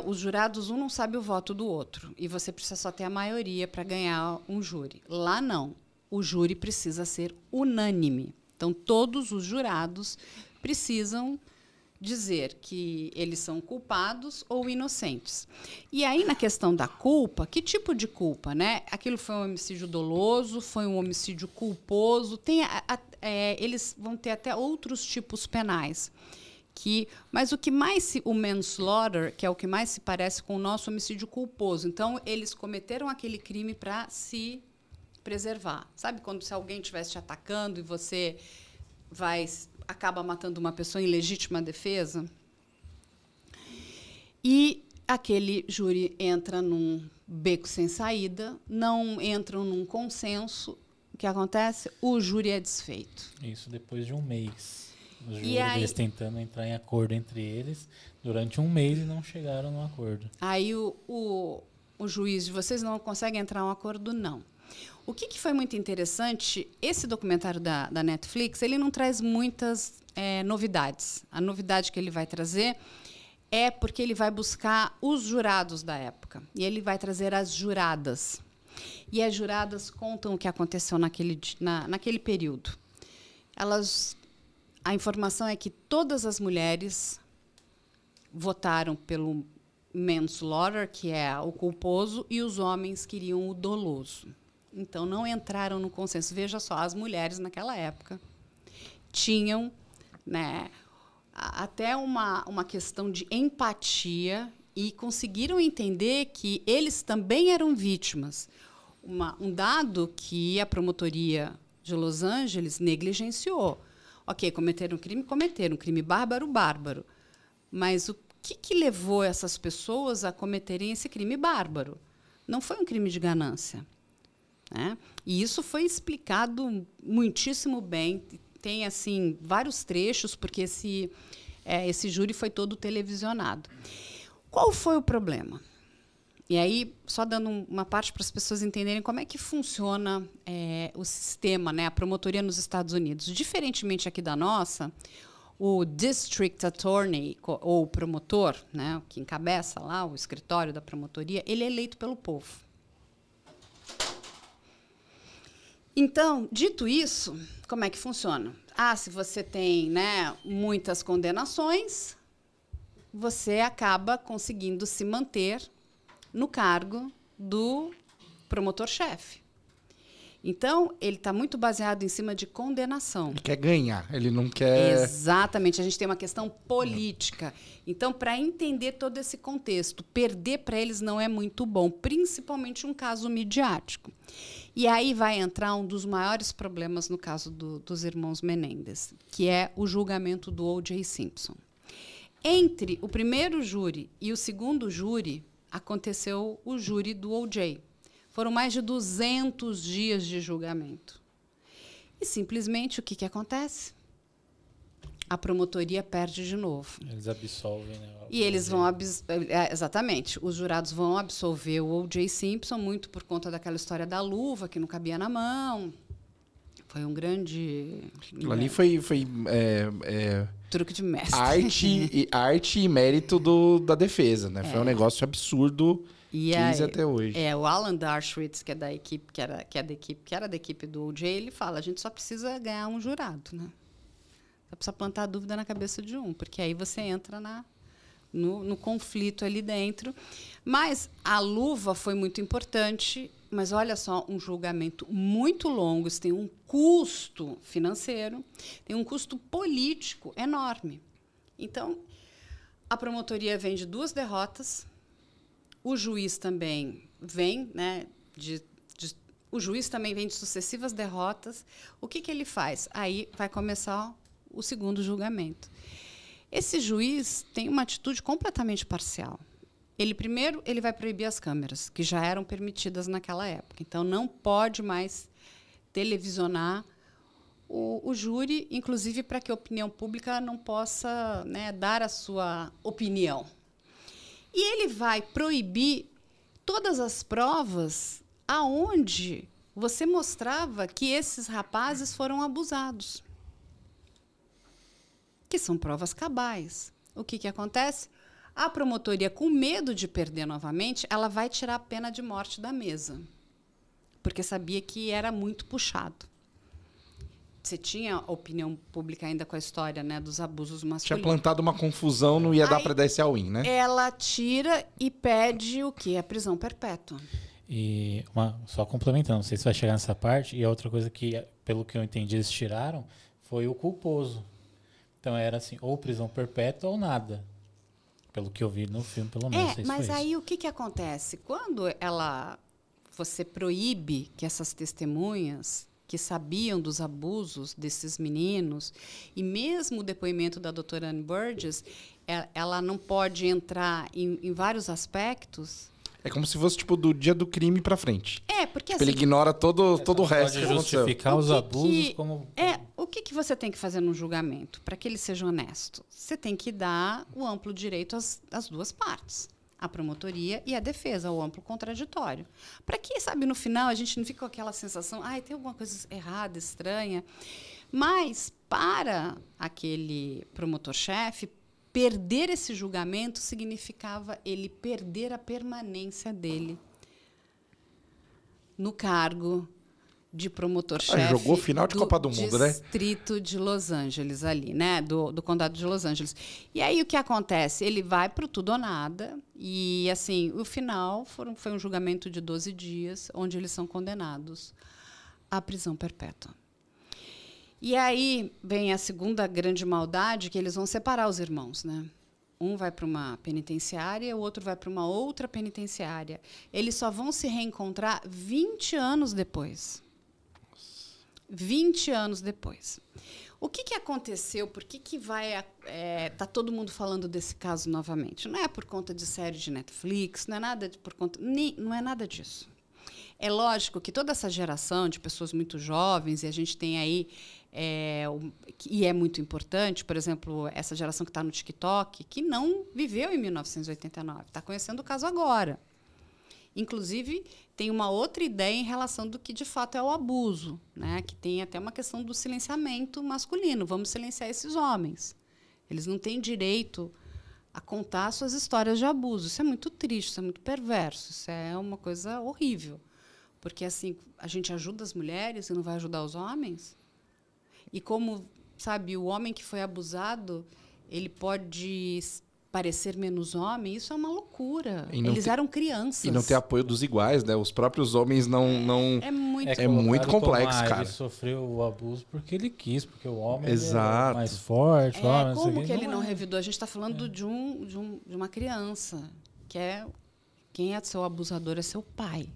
os jurados, um não sabe o voto do outro. E você precisa só ter a maioria para ganhar um júri. Lá, não. O júri precisa ser unânime. Então, todos os jurados precisam dizer que eles são culpados ou inocentes. E aí, na questão da culpa, que tipo de culpa, né? Aquilo foi um homicídio doloso, foi um homicídio culposo, eles vão ter até outros tipos penais. Mas o que mais o manslaughter, que é o que mais se parece com o nosso homicídio culposo. Então, eles cometeram aquele crime para se preservar. Sabe quando se alguém estivesse te atacando e você acaba matando uma pessoa em legítima defesa? E aquele júri entra num beco sem saída, não entram num consenso. O que acontece? O júri é desfeito. Isso depois de um mês. Os júris tentando entrar em acordo entre eles durante um mês e não chegaram no acordo. Aí o juiz, vocês não conseguem entrar em um acordo? Não. O que foi muito interessante, esse documentário da Netflix, ele não traz muitas novidades. A novidade que ele vai trazer é porque ele vai buscar os jurados da época. E ele vai trazer as juradas. E as juradas contam o que aconteceu naquele período. A informação é que todas as mulheres votaram pelo manslaughter, que é o culposo, e os homens queriam o doloso. Então, não entraram no consenso. Veja só, as mulheres, naquela época, tinham, né, até uma questão de empatia e conseguiram entender que eles também eram vítimas. Um dado que a promotoria de Los Angeles negligenciou. Ok, cometeram um crime bárbaro. Mas o que levou essas pessoas a cometerem esse crime bárbaro? Não foi um crime de ganância. Né? E isso foi explicado muitíssimo bem. Tem assim vários trechos, porque esse júri foi todo televisionado. Qual foi o problema? E aí, só dando uma parte para as pessoas entenderem como é que funciona o sistema, né, a promotoria nos Estados Unidos. Diferentemente aqui da nossa, o District Attorney, ou o promotor, né, que encabeça lá o escritório da promotoria, ele é eleito pelo povo. Então, dito isso, como é que funciona? Se você tem, né, muitas condenações, você acaba conseguindo se manter no cargo do promotor-chefe. Então, ele está muito baseado em cima de condenação. Ele quer ganhar, ele não quer... Exatamente, a gente tem uma questão política. Então, para entender todo esse contexto, perder para eles não é muito bom, principalmente um caso midiático. E aí vai entrar um dos maiores problemas no caso dos irmãos Menendez, que é o julgamento do O.J. Simpson. Entre o primeiro júri e o segundo júri, aconteceu o júri do O.J. Foram mais de 200 dias de julgamento. E, simplesmente, o que acontece? A promotoria perde de novo. Eles absolvem, né? E eles vão... exatamente. Os jurados vão absolver o O.J. Simpson, muito por conta daquela história da luva, que não cabia na mão. Foi um grande... Aquilo ali foi truque de mestre. Arte e mérito da defesa, né? Foi um negócio absurdo, e 15 até hoje. O Alan Dershowitz, que é da equipe, que era da equipe do O.J., ele fala, a gente só precisa ganhar um jurado, né? Só precisa plantar dúvida na cabeça de um, porque aí você entra no conflito ali dentro. Mas a luva foi muito importante, mas olha só, um julgamento muito longo, isso tem um custo financeiro, tem um custo político enorme. Então, a promotoria vem de 2 derrotas, o juiz também vem, né, o juiz também vem de sucessivas derrotas. O que ele faz? Aí vai começar o segundo julgamento. Esse juiz tem uma atitude completamente parcial. Primeiro, ele vai proibir as câmeras, que já eram permitidas naquela época. Então, não pode mais televisionar o júri, inclusive para que a opinião pública não possa, né, dar a sua opinião. E ele vai proibir todas as provas aonde você mostrava que esses rapazes foram abusados, que são provas cabais. O que acontece? A promotoria, com medo de perder novamente, ela vai tirar a pena de morte da mesa, porque sabia que era muito puxado. Você tinha a opinião pública ainda com a história, né, dos abusos masculinos. Tinha plantado uma confusão, não ia dar para dar esse all-in, né? Ela tira e pede o quê? A prisão perpétua. E só complementando, não sei se vai chegar nessa parte, e a outra coisa que, pelo que eu entendi, eles tiraram foi o culposo. Então era assim, ou prisão perpétua ou nada. Pelo que eu vi no filme, pelo menos. Mas aí o que acontece? Quando ela você proíbe que essas testemunhas que sabiam dos abusos desses meninos, e mesmo o depoimento da doutora Anne Burgess, ela não pode entrar em vários aspectos. É como se fosse tipo do dia do crime para frente. Porque tipo, ele ignora todo o resto. Pode justificar os abusos como... O que você tem que fazer no julgamento para que ele seja honesto? Você tem que dar o amplo direito às duas partes. A promotoria e a defesa, o amplo contraditório. Para que, sabe, no final a gente não fica com aquela sensação, tem alguma coisa errada, estranha. Mas, para aquele promotor-chefe, perder esse julgamento significava ele perder a permanência dele no cargo de promotor-chefe. Jogou final de Copa do Mundo, né? Distrito de Los Angeles ali, né? Do condado de Los Angeles. E aí o que acontece? Ele vai para o tudo ou nada e, assim, o final foi um julgamento de 12 dias, onde eles são condenados à prisão perpétua. E aí vem a segunda grande maldade, que eles vão separar os irmãos, né? Um vai para uma penitenciária, o outro vai para uma outra penitenciária. Eles só vão se reencontrar 20 anos depois. 20 anos depois. O que aconteceu? Por que vai... tá todo mundo falando desse caso novamente? Não é por conta de série de Netflix, não é nada por conta... não é nada disso. É lógico que toda essa geração de pessoas muito jovens, e a gente tem aí... e é muito importante, por exemplo, essa geração que está no TikTok, que não viveu em 1989, está conhecendo o caso agora. Inclusive, tem uma outra ideia em relação do que, de fato, é o abuso, né? Que tem até uma questão do silenciamento masculino. Vamos silenciar esses homens. Eles não têm direito a contar suas histórias de abuso. Isso é muito triste, isso é muito perverso, isso é uma coisa horrível. Porque, assim, a gente ajuda as mulheres e não vai ajudar os homens? E como, sabe, o homem que foi abusado, ele pode parecer menos homem, isso é uma loucura. Eles eram crianças. E não ter apoio dos iguais, né? Os próprios homens não... É muito, muito complexo, cara. Ele sofreu o abuso porque ele quis, porque o homem é mais forte. Como que ele não revidou? A gente está falando de uma criança, quem é seu abusador é seu pai.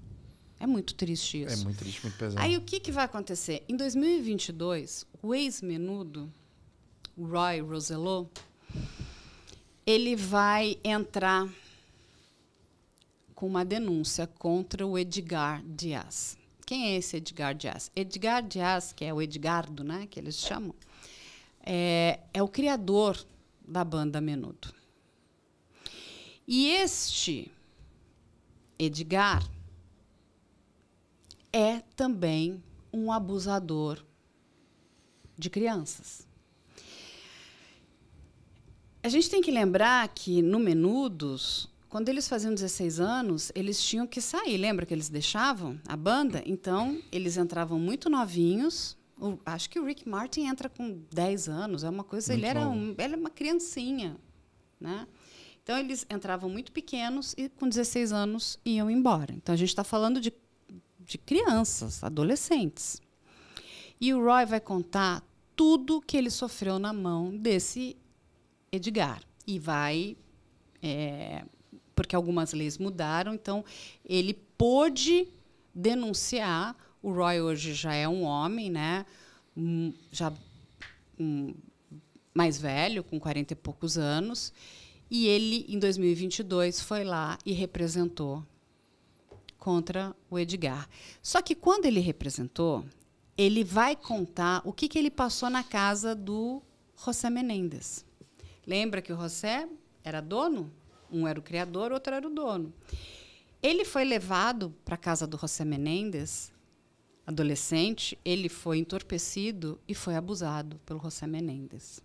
É muito triste isso. É muito triste, muito pesado. Aí o que vai acontecer? Em 2022, o ex-menudo, Roy Rosello, ele vai entrar com uma denúncia contra o Edgar Diaz. Quem é esse Edgar Diaz? Edgar Diaz, que é o Edgardo, né, que eles chamam, é o criador da banda Menudo. E este Edgar é também um abusador de crianças. A gente tem que lembrar que, no Menudos, quando eles faziam 16 anos, eles tinham que sair. Lembra que eles deixavam a banda? Então, eles entravam muito novinhos. Acho que o Rick Martin entra com 10 anos. É uma coisa. Ele era uma criancinha, né? Então, eles entravam muito pequenos e, com 16 anos, iam embora. Então, a gente está falando de crianças, adolescentes. E o Roy vai contar tudo que ele sofreu na mão desse Edgar. E vai... porque algumas leis mudaram, então ele pôde denunciar. O Roy hoje já é um homem, né? Mais velho, com 40 e poucos anos, e ele, em 2022, foi lá e representou contra o Edgar. Só que, quando ele representou, ele vai contar o que ele passou na casa do José Menendez. Lembra que o José era dono? Um era o criador, o outro era o dono. Ele foi levado para a casa do José Menendez, adolescente, ele foi entorpecido e foi abusado pelo José Menendez.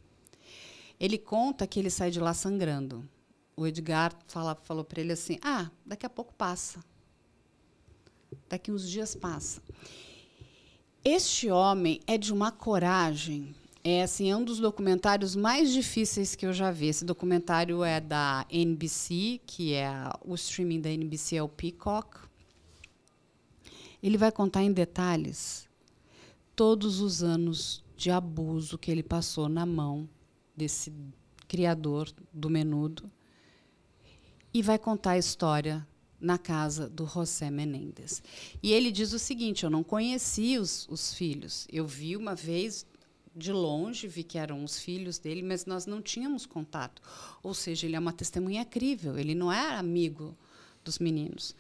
Ele conta que ele sai de lá sangrando. O Edgar falou para ele assim, daqui a pouco passa. Daqui uns dias passa. Este homem é de uma coragem... É um dos documentários mais difíceis que eu já vi. Esse documentário é da NBC, que é o streaming da NBC, é o Peacock. Ele vai contar em detalhes todos os anos de abuso que ele passou na mão desse criador do Menudo. E vai contar a história na casa do José Menéndez. E ele diz o seguinte: eu não conheci os filhos. Eu vi uma vez de longe, vi que eram os filhos dele, mas nós não tínhamos contato. Ou seja, ele é uma testemunha crível, ele não é amigo dos meninos.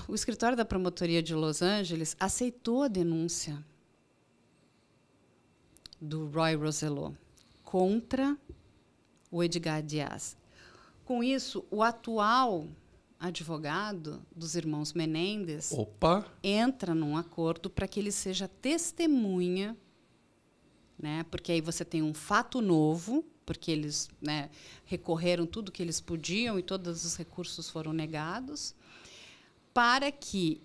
O escritório da promotoria de Los Angeles aceitou a denúncia do Roy Rosello contra o Edgar Diaz. Com isso, o atual advogado dos irmãos Menéndez entra num acordo para que ele seja testemunha, né? Porque aí você tem um fato novo, porque eles, né, recorreram tudo que eles podiam e todos os recursos foram negados, para que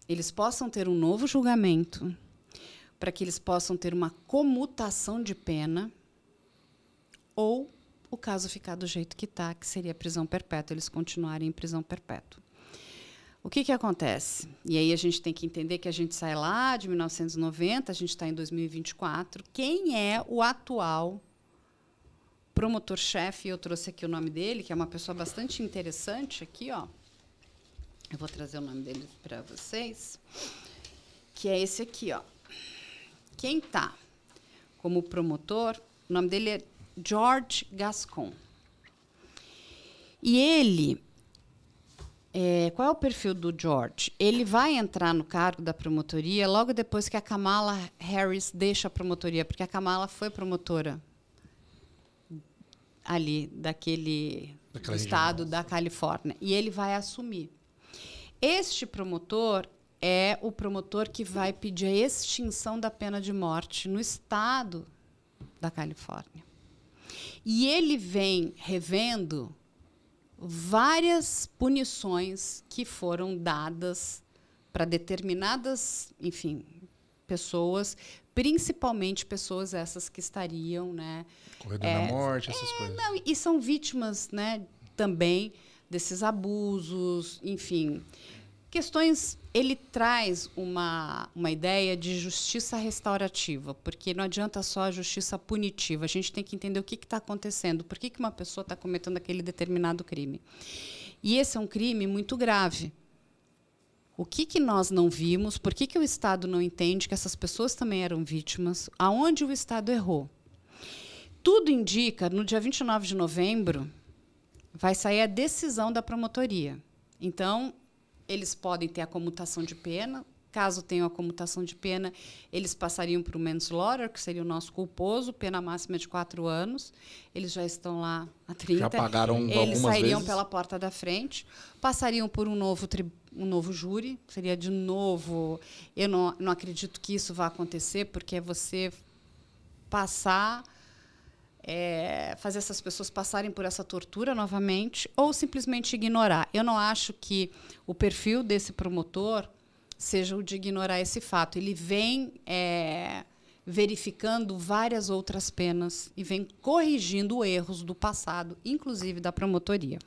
eles possam ter um novo julgamento, para que eles possam ter uma comutação de pena, ou o caso ficar do jeito que está, que seria prisão perpétua, eles continuarem em prisão perpétua. O que acontece? E aí a gente tem que entender que a gente sai lá de 1990, a gente está em 2024. Quem é o atual promotor-chefe? Eu trouxe aqui o nome dele, que é uma pessoa bastante interessante aqui, ó. Eu vou trazer o nome dele para vocês, que é esse aqui, ó. Quem está como promotor, o nome dele é George Gascon. E ele, qual é o perfil do George? Ele vai entrar no cargo da promotoria logo depois que a Kamala Harris deixa a promotoria, porque a Kamala foi promotora ali daquele estado da Califórnia. E ele vai assumir. Este promotor é o promotor que vai pedir a extinção da pena de morte no estado da Califórnia. E ele vem revendo várias punições que foram dadas para determinadas, enfim, pessoas, principalmente pessoas essas que estariam, né, corredor da morte, essas coisas. Não, e são vítimas, né, também desses abusos, enfim, questões. Ele traz uma ideia de justiça restaurativa, porque não adianta só a justiça punitiva. A gente tem que entender o que está acontecendo, por que uma pessoa está cometendo aquele determinado crime. E esse é um crime muito grave. O que nós não vimos, por que o Estado não entende que essas pessoas também eram vítimas, aonde o Estado errou. Tudo indica, no dia 29 de novembro, vai sair a decisão da promotoria. Então, eles podem ter a comutação de pena. Caso tenham a comutação de pena, eles passariam para o manslaughter, que seria o nosso culposo, pena máxima de 4 anos. Eles já estão lá há 30. Já pagaram algumas vezes. Eles sairiam pela porta da frente, passariam por um novo júri. Seria de novo... Eu não acredito que isso vá acontecer, porque é você passar... fazer essas pessoas passarem por essa tortura novamente ou simplesmente ignorar. Eu não acho que o perfil desse promotor seja o de ignorar esse fato. Ele vem verificando várias outras penas e vem corrigindo erros do passado, inclusive da promotoria.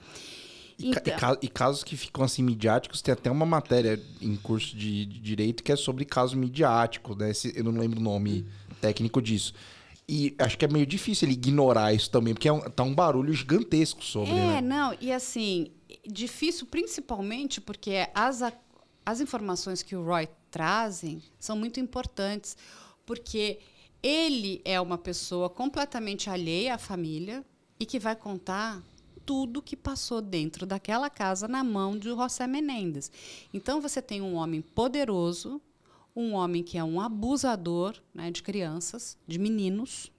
E casos que ficam assim midiáticos, tem até uma matéria em curso de direito que é sobre caso midiático, né? Eu não lembro o nome técnico disso. E acho que é meio difícil ele ignorar isso também, porque tá um barulho gigantesco sobre, né? Não, e assim, difícil principalmente porque as informações que o Roy trazem são muito importantes, porque ele é uma pessoa completamente alheia à família e que vai contar tudo que passou dentro daquela casa na mão de José Menéndez. Então, você tem um homem poderoso, um homem que é um abusador, né, de crianças, de meninos.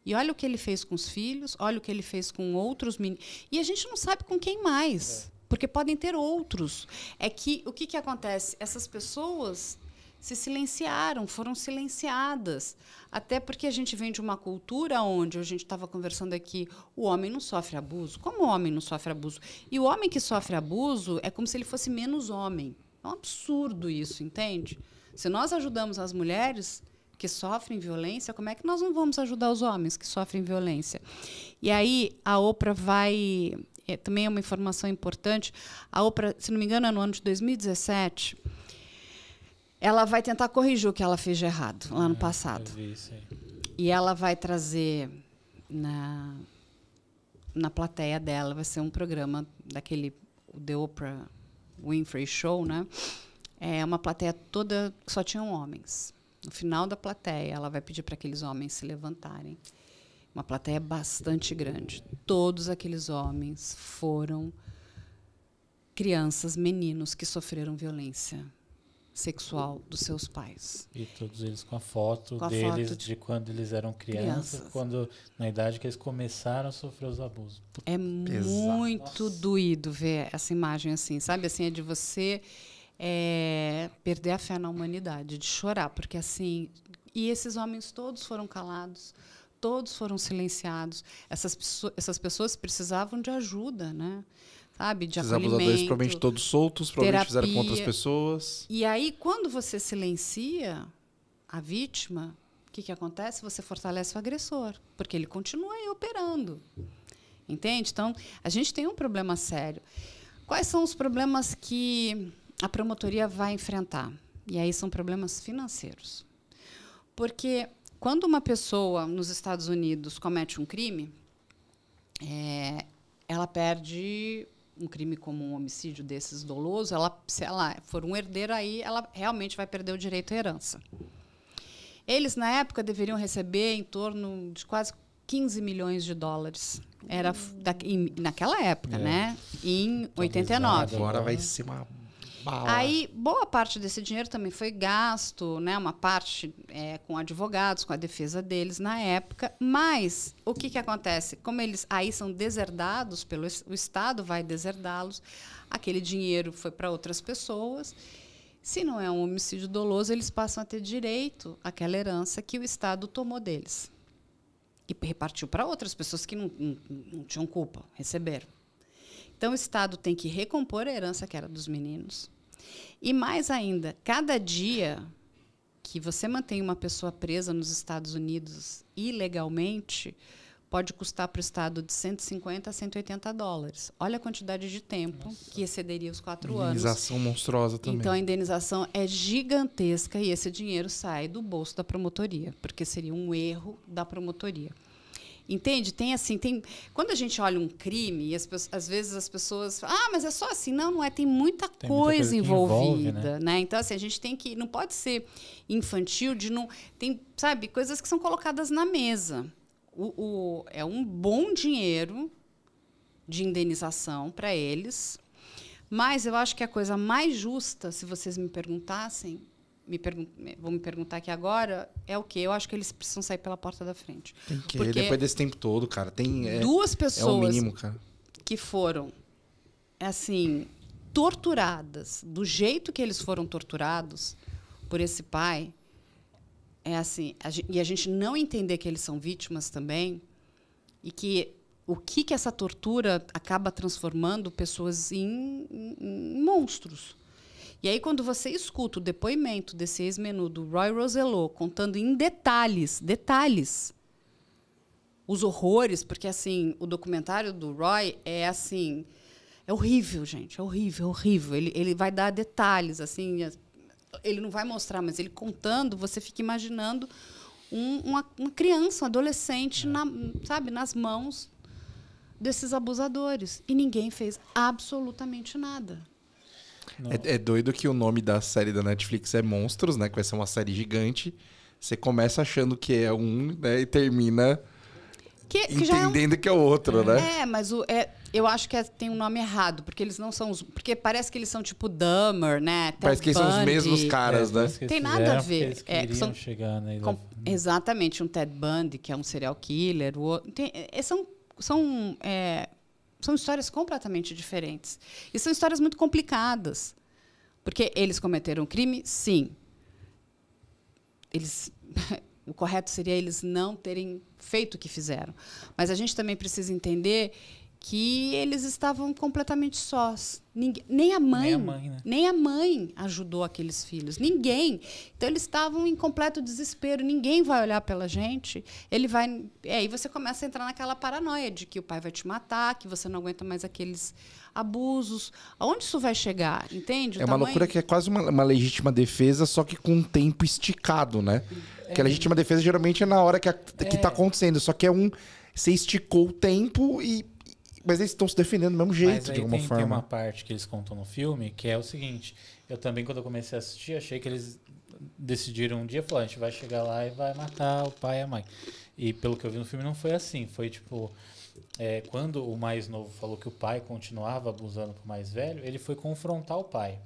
E olha o que ele fez com os filhos, olha o que ele fez com outros meninos. E a gente não sabe com quem mais, porque podem ter outros. É que o que acontece? Essas pessoas se silenciaram, foram silenciadas. Até porque a gente vem de uma cultura onde, a gente estava conversando aqui, o homem não sofre abuso. Como o homem não sofre abuso? E o homem que sofre abuso é como se ele fosse menos homem. É um absurdo isso, entende? Se nós ajudamos as mulheres que sofrem violência, como é que nós não vamos ajudar os homens que sofrem violência? E aí a Oprah vai... também é uma informação importante. A Oprah, se não me engano, é no ano de 2017, ela vai tentar corrigir o que ela fez de errado lá no passado. Eu vi isso aí. E ela vai trazer na plateia dela. Vai ser um programa daquele The Oprah Winfrey Show, né? É uma plateia toda que só tinham homens. No final da plateia, ela vai pedir para aqueles homens se levantarem. Uma plateia bastante grande. Todos aqueles homens foram crianças, meninos que sofreram violência sexual dos seus pais. E todos eles com a foto deles de quando eles eram crianças, quando na idade que eles começaram a sofrer os abusos. É muito doído ver essa imagem assim, sabe? Assim, é de você perder a fé na humanidade, de chorar, porque assim... E esses homens todos foram calados, todos foram silenciados. Essas pessoas precisavam de ajuda, né? Sabe, de acolhimento. Os abusadores provavelmente todos soltos, provavelmente fizeram com outras pessoas. E aí, quando você silencia a vítima, o que acontece? Você fortalece o agressor, porque ele continua aí operando. Entende? Então, a gente tem um problema sério. Quais são os problemas que a promotoria vai enfrentar? E aí são problemas financeiros. Porque quando uma pessoa nos Estados Unidos comete um crime, ela perde... um crime como um homicídio desses doloso, se ela for um herdeiro, aí ela realmente vai perder o direito à herança. Eles, na época, deveriam receber em torno de quase 15 milhões de dólares. Era naquela época, né? Em 89. Agora vai ser uma bala. Aí, boa parte desse dinheiro também foi gasto, né? Uma parte com advogados, com a defesa deles na época. Mas o que acontece? Como eles aí são deserdados, o Estado vai deserdá-los, aquele dinheiro foi para outras pessoas. Se não é um homicídio doloso, eles passam a ter direito àquela herança que o Estado tomou deles. E repartiu para outras pessoas que não tinham culpa, receberam. Então, o Estado tem que recompor a herança que era dos meninos. E, mais ainda, cada dia que você mantém uma pessoa presa nos Estados Unidos ilegalmente pode custar para o Estado de 150 a 180 dólares. Olha a quantidade de tempo que excederia os 4 anos. Indenização monstruosa também. Então, a indenização é gigantesca e esse dinheiro sai do bolso da promotoria, porque seria um erro da promotoria. Entende? Quando a gente olha um crime, e às vezes as pessoas falam, mas é só assim. Não é. Tem muita coisa envolvida. Né? Então, assim, a gente tem que... Não pode ser infantil de não... Tem, sabe, coisas que são colocadas na mesa. É um bom dinheiro de indenização para eles, mas eu acho que a coisa mais justa, se vocês me perguntassem, vou me perguntar aqui agora, é o quê? Eu acho que eles precisam sair pela porta da frente. Tem que, depois desse tempo todo, cara. Duas pessoas o mínimo, cara, que foram, assim, torturadas do jeito que eles foram torturados por esse pai, assim, e a gente não entender que eles são vítimas também, e que o que essa tortura acaba transformando pessoas em monstros. E aí, quando você escuta o depoimento desse ex-menu do Roy Rosello, contando em detalhes, os horrores, porque assim, o documentário do Roy é assim, é horrível, gente, é horrível. Ele vai dar detalhes, assim, ele não vai mostrar, mas ele contando, você fica imaginando uma criança, um adolescente, nas mãos desses abusadores. E ninguém fez absolutamente nada. É doido que o nome da série da Netflix é Monstros, né? Que vai ser uma série gigante. Você começa achando que é um, né? E termina entendendo que é o outro, né? Mas eu acho que tem um nome errado, porque eles não são porque parece que eles são tipo Dahmer, né? Parece que são os mesmos caras, né? Tem nada a ver. São chegar, né? Exatamente, um Ted Bundy, que é um serial killer, o outro, são histórias completamente diferentes. E são histórias muito complicadas. Porque eles cometeram crime, sim. O correto seria eles não terem feito o que fizeram. Mas a gente também precisa entender que eles estavam completamente sós. Nem a mãe, né? Nem a mãe ajudou aqueles filhos. Ninguém. Então, eles estavam em completo desespero. Ninguém vai olhar pela gente. Aí você começa a entrar naquela paranoia de que o pai vai te matar, que você não aguenta mais aqueles abusos. Aonde isso vai chegar? Entende? Uma loucura que é quase uma legítima defesa, só que com um tempo esticado, né? Porque a legítima defesa geralmente é na hora que está acontecendo. Só que você esticou o tempo e Mas eles estão se defendendo do mesmo jeito, de alguma forma. Tem uma parte que eles contam no filme, que é o seguinte. Eu também, quando eu comecei a assistir, achei que eles decidiram um dia, falaram, a gente vai chegar lá e vai matar o pai e a mãe. E pelo que eu vi no filme, não foi assim. Foi tipo... quando o mais novo falou que o pai continuava abusando pro mais velho, ele foi confrontar o pai.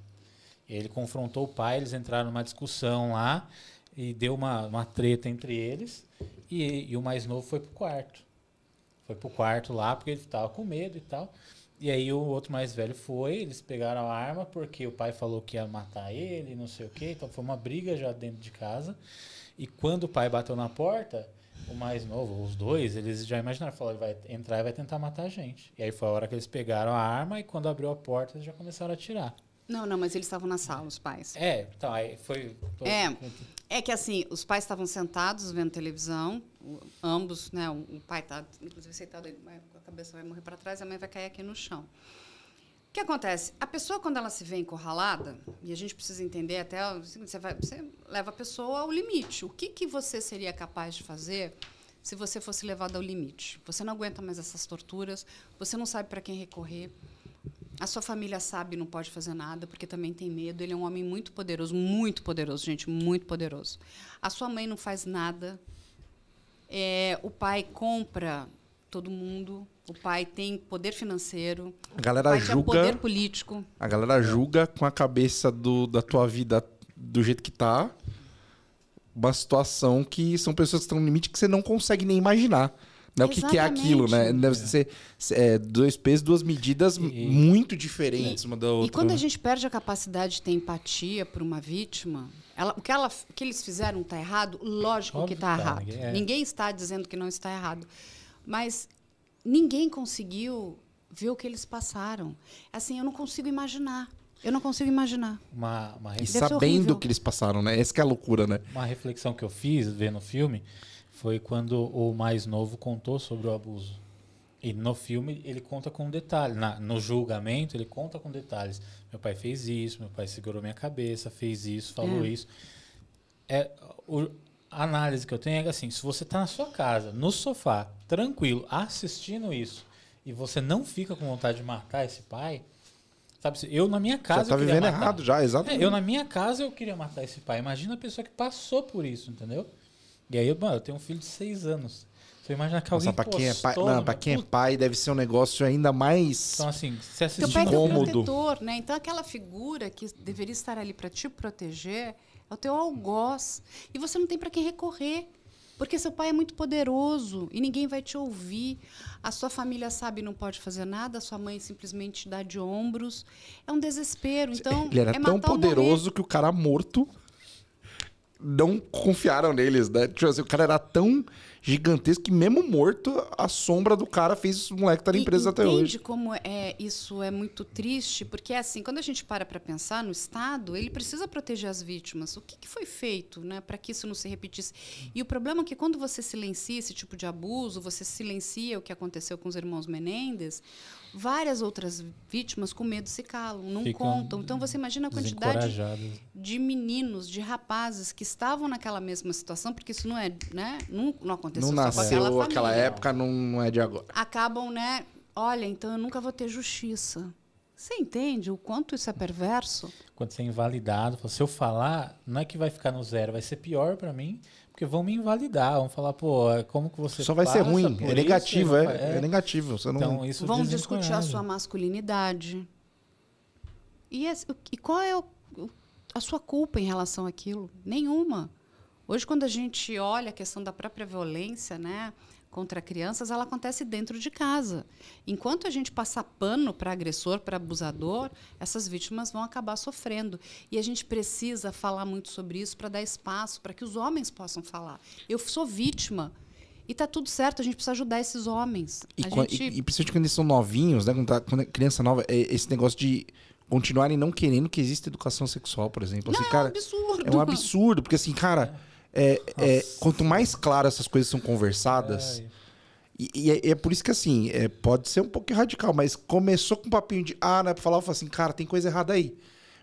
Ele confrontou o pai, eles entraram numa discussão lá e deu uma treta entre eles. E o mais novo foi pro quarto. Foi pro quarto lá porque ele tava com medo e tal. E aí o outro mais velho foi, eles pegaram a arma porque o pai falou que ia matar ele, não sei o quê. Então foi uma briga já dentro de casa. E quando o pai bateu na porta, o mais novo, os dois, eles já imaginaram, falaram, ele vai entrar e vai tentar matar a gente. E aí foi a hora que eles pegaram a arma e quando abriu a porta, eles já começaram a atirar. Não, mas eles estavam na sala, os pais. Então, aí foi... É que assim, os pais estavam sentados vendo televisão, ambos, né? O pai está, inclusive, sentado, com a cabeça vai morrer para trás, a mãe vai cair aqui no chão. O que acontece? A pessoa, quando ela se vê encurralada, e a gente precisa entender até... Você leva a pessoa ao limite. O que você seria capaz de fazer se você fosse levado ao limite? Você não aguenta mais essas torturas, você não sabe para quem recorrer, a sua família sabe, não pode fazer nada, porque também tem medo. Ele é um homem muito poderoso, gente, muito poderoso. A sua mãe não faz nada. O pai compra todo mundo. O pai tem poder financeiro. A galera o pai julga, tem poder político. A galera julga com a cabeça da tua vida do jeito que tá. Uma situação que são pessoas que estão no limite que você não consegue nem imaginar. Né? O que é aquilo, né? Deve ser 2 pesos, 2 medidas muito diferentes uma da outra. E quando a gente perde a capacidade de ter empatia por uma vítima, o que eles fizeram está errado? Lógico que está errado. Ninguém está dizendo que não está errado. Mas ninguém conseguiu ver o que eles passaram. Assim, eu não consigo imaginar. E sabendo o que eles passaram, né? Essa que é a loucura, né? Uma reflexão que eu fiz vendo o filme foi quando o mais novo contou sobre o abuso. E no filme ele conta com detalhes. No julgamento ele conta com detalhes. Meu pai fez isso, meu pai segurou minha cabeça, fez isso, falou isso. A análise que eu tenho é que assim, se você está na sua casa, no sofá, tranquilo, assistindo isso, e você não fica com vontade de matar esse pai... Sabe, eu na minha casa... Você tá vivendo errado já, exatamente. Eu na minha casa eu queria matar esse pai. Imagina a pessoa que passou por isso, entendeu? E aí, eu tenho um filho de 6 anos. Você imagina que alguém pra quem é pai, deve ser um negócio ainda mais... Então, assim, se assistir teu pai cômodo. É teu protetor, né? Então, aquela figura que deveria estar ali para te proteger é o teu algoz. E você não tem para quem recorrer. Porque seu pai é muito poderoso e ninguém vai te ouvir. A sua família sabe não pode fazer nada, a sua mãe simplesmente te dá de ombros. É um desespero. Então, ele era tão poderoso que o cara morto não confiaram neles, né? Tipo assim, o cara era tão gigantesco que mesmo morto, a sombra do cara fez o moleque estar na empresa até hoje. Entende como isso é muito triste? Porque, assim, quando a gente para pensar no Estado, ele precisa proteger as vítimas. O que foi feito, né, para que isso não se repetisse? E o problema é que quando você silencia esse tipo de abuso, você silencia o que aconteceu com os irmãos Menendez, várias outras vítimas com medo se calam, não contam. Então, você imagina a quantidade de meninos, de rapazes que estavam naquela mesma situação, porque isso não é, né, não aconteceu não só com aquela família. Aquela época, não é de agora. Acabam, né? Olha, então eu nunca vou ter justiça. Você entende o quanto isso é perverso? Quando você é invalidado, se eu falar, não é que vai ficar no zero, vai ser pior para mim, porque vão me invalidar, vão falar, pô, como que você só vai ser ruim, é negativo, é negativo. Você não... Então, isso vão discutir a sua masculinidade. E qual é a sua culpa em relação àquilo? Nenhuma. Hoje, quando a gente olha a questão da própria violência, né, contra crianças, ela acontece dentro de casa. Enquanto a gente passar pano para agressor, para abusador, essas vítimas vão acabar sofrendo. E a gente precisa falar muito sobre isso para dar espaço para que os homens possam falar. Eu sou vítima e está tudo certo, a gente precisa ajudar esses homens. E principalmente quando eles são novinhos, né, quando é criança nova, esse negócio de continuarem não querendo que exista educação sexual, por exemplo. Não, assim, cara, é um absurdo. É um absurdo, porque assim, cara... quanto mais claro essas coisas são conversadas, e é por isso que assim, pode ser um pouco radical, mas começou com um papinho de não é pra falar, eu falo assim, cara, tem coisa errada aí.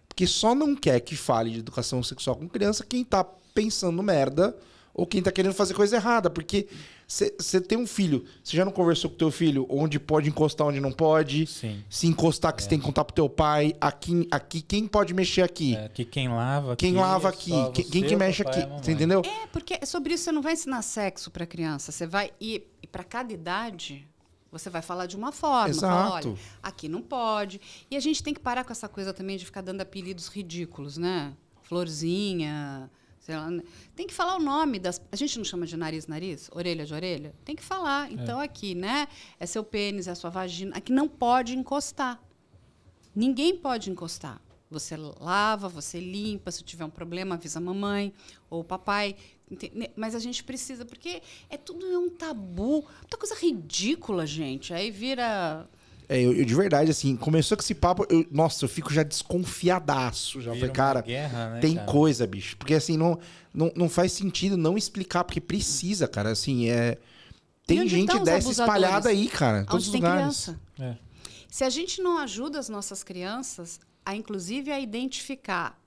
Porque só não quer que fale de educação sexual com criança quem tá pensando merda ou quem tá querendo fazer coisa errada. Porque você tem um filho, você já não conversou com teu filho onde pode encostar, onde não pode? Sim. Se encostar, que você tem que contar pro teu pai. Aqui quem pode mexer aqui? Aqui quem lava Quem lava aqui? Quem que mexe aqui? Você entendeu? Porque sobre isso você não vai ensinar sexo pra criança. Você vai... E pra cada idade... Você vai falar de uma forma. Exato. Falar, olha, aqui não pode. E a gente tem que parar com essa coisa também de ficar dando apelidos ridículos, né? Florzinha, sei lá. Tem que falar o nome das... A gente não chama de nariz, orelha de orelha? Tem que falar. Então, aqui, né? É seu pênis, é a sua vagina. Aqui não pode encostar. Ninguém pode encostar. Você lava, você limpa. Se tiver um problema, avisa a mamãe ou o papai. Mas a gente precisa, porque tudo um tabu, muita coisa ridícula, gente. Aí vira... Eu de verdade, assim, começou com esse papo, eu fico já desconfiadaço. Já falei, cara, guerra, né, tem cara? coisa, bicho. Porque assim, não faz sentido não explicar, porque precisa, cara. Assim, tem gente dessa espalhada aí, cara, em todos os lugares. Se a gente não ajuda as nossas crianças, inclusive a identificar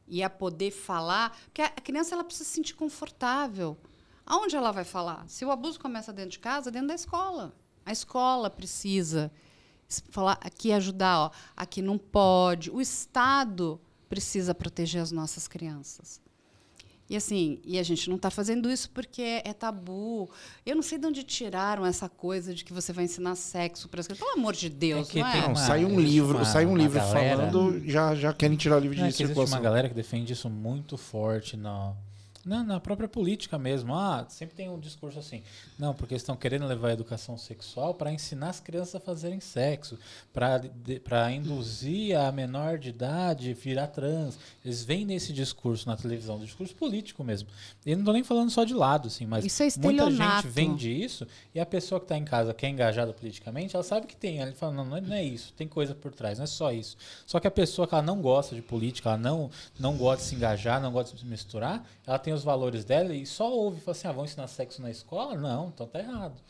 e a poder falar, porque a criança ela precisa se sentir confortável. Aonde ela vai falar? Se o abuso começa dentro de casa, dentro da escola. A escola precisa falar aqui, ajudar, ó, aqui não pode. O Estado precisa proteger as nossas crianças. E assim, a gente não está fazendo isso porque é tabu. Eu não sei de onde tiraram essa coisa de que você vai ensinar sexo para as crianças. Pelo amor de Deus, não é? Não, sai um livro falando, já querem tirar o livro de circulação. Existe uma galera que defende isso muito forte na própria política mesmo. Sempre tem um discurso assim. Não, porque eles estão querendo levar a educação sexual para ensinar as crianças a fazerem sexo, para induzir a menor de idade virar trans. Eles vêm nesse discurso na televisão, discurso político mesmo. E não estou nem falando só de lado, assim, mas muita gente vende isso e a pessoa que está em casa, que é engajada politicamente, ela sabe que tem. Ela fala, não é isso, tem coisa por trás, não é só isso. Só que a pessoa que ela não gosta de política, ela não gosta de se engajar, não gosta de se misturar, ela tem os valores dela e só ouve e fala assim, vão ensinar sexo na escola? Não, então tá errado.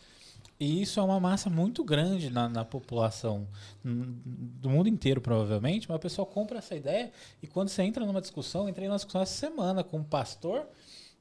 E isso é uma massa muito grande na população do mundo inteiro, provavelmente, mas a pessoa compra essa ideia e quando você entra numa discussão, entrei numa discussão essa semana com um pastor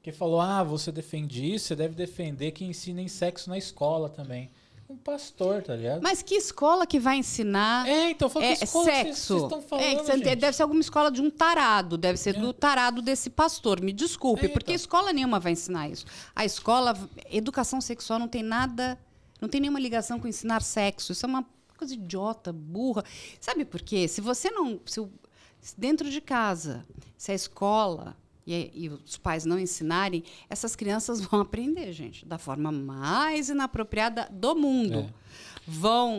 que falou, você defende isso, você deve defender que ensinem sexo na escola também. Um pastor, tá ligado? Mas que escola que vai ensinar então que escola sexo? Vocês estão falando, deve ser alguma escola de um tarado, deve ser do tarado desse pastor. Me desculpe, porque escola nenhuma vai ensinar isso. A escola, educação sexual não tem nada, não tem nenhuma ligação com ensinar sexo. Isso é uma coisa idiota, burra. Sabe por quê? Se você não, se dentro de casa, se a escola e os pais não ensinarem, essas crianças vão aprender, gente, da forma mais inapropriada do mundo.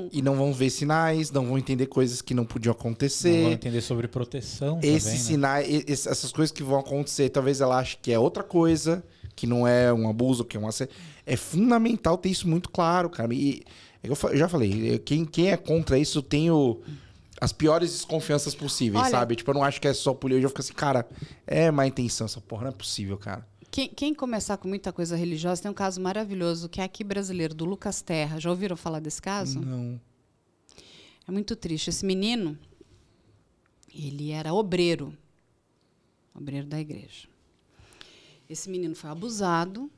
E não vão ver sinais, não vão entender coisas que não podiam acontecer. Não vão entender sobre proteção esses também, sinais, né? Essas coisas que vão acontecer, talvez ela ache que é outra coisa, que não é um abuso, que é um assédio. É fundamental ter isso muito claro, cara. E eu já falei, quem é contra isso tem as piores desconfianças possíveis, sabe? Tipo, eu não acho que é só polícia. Eu já fico assim, cara, é má intenção essa porra, não é possível, cara. Quem começar com muita coisa religiosa, tem um caso maravilhoso, que é aqui brasileiro, do Lucas Terra. Já ouviram falar desse caso? Não. É muito triste. Esse menino, ele era obreiro da igreja. Esse menino foi abusado,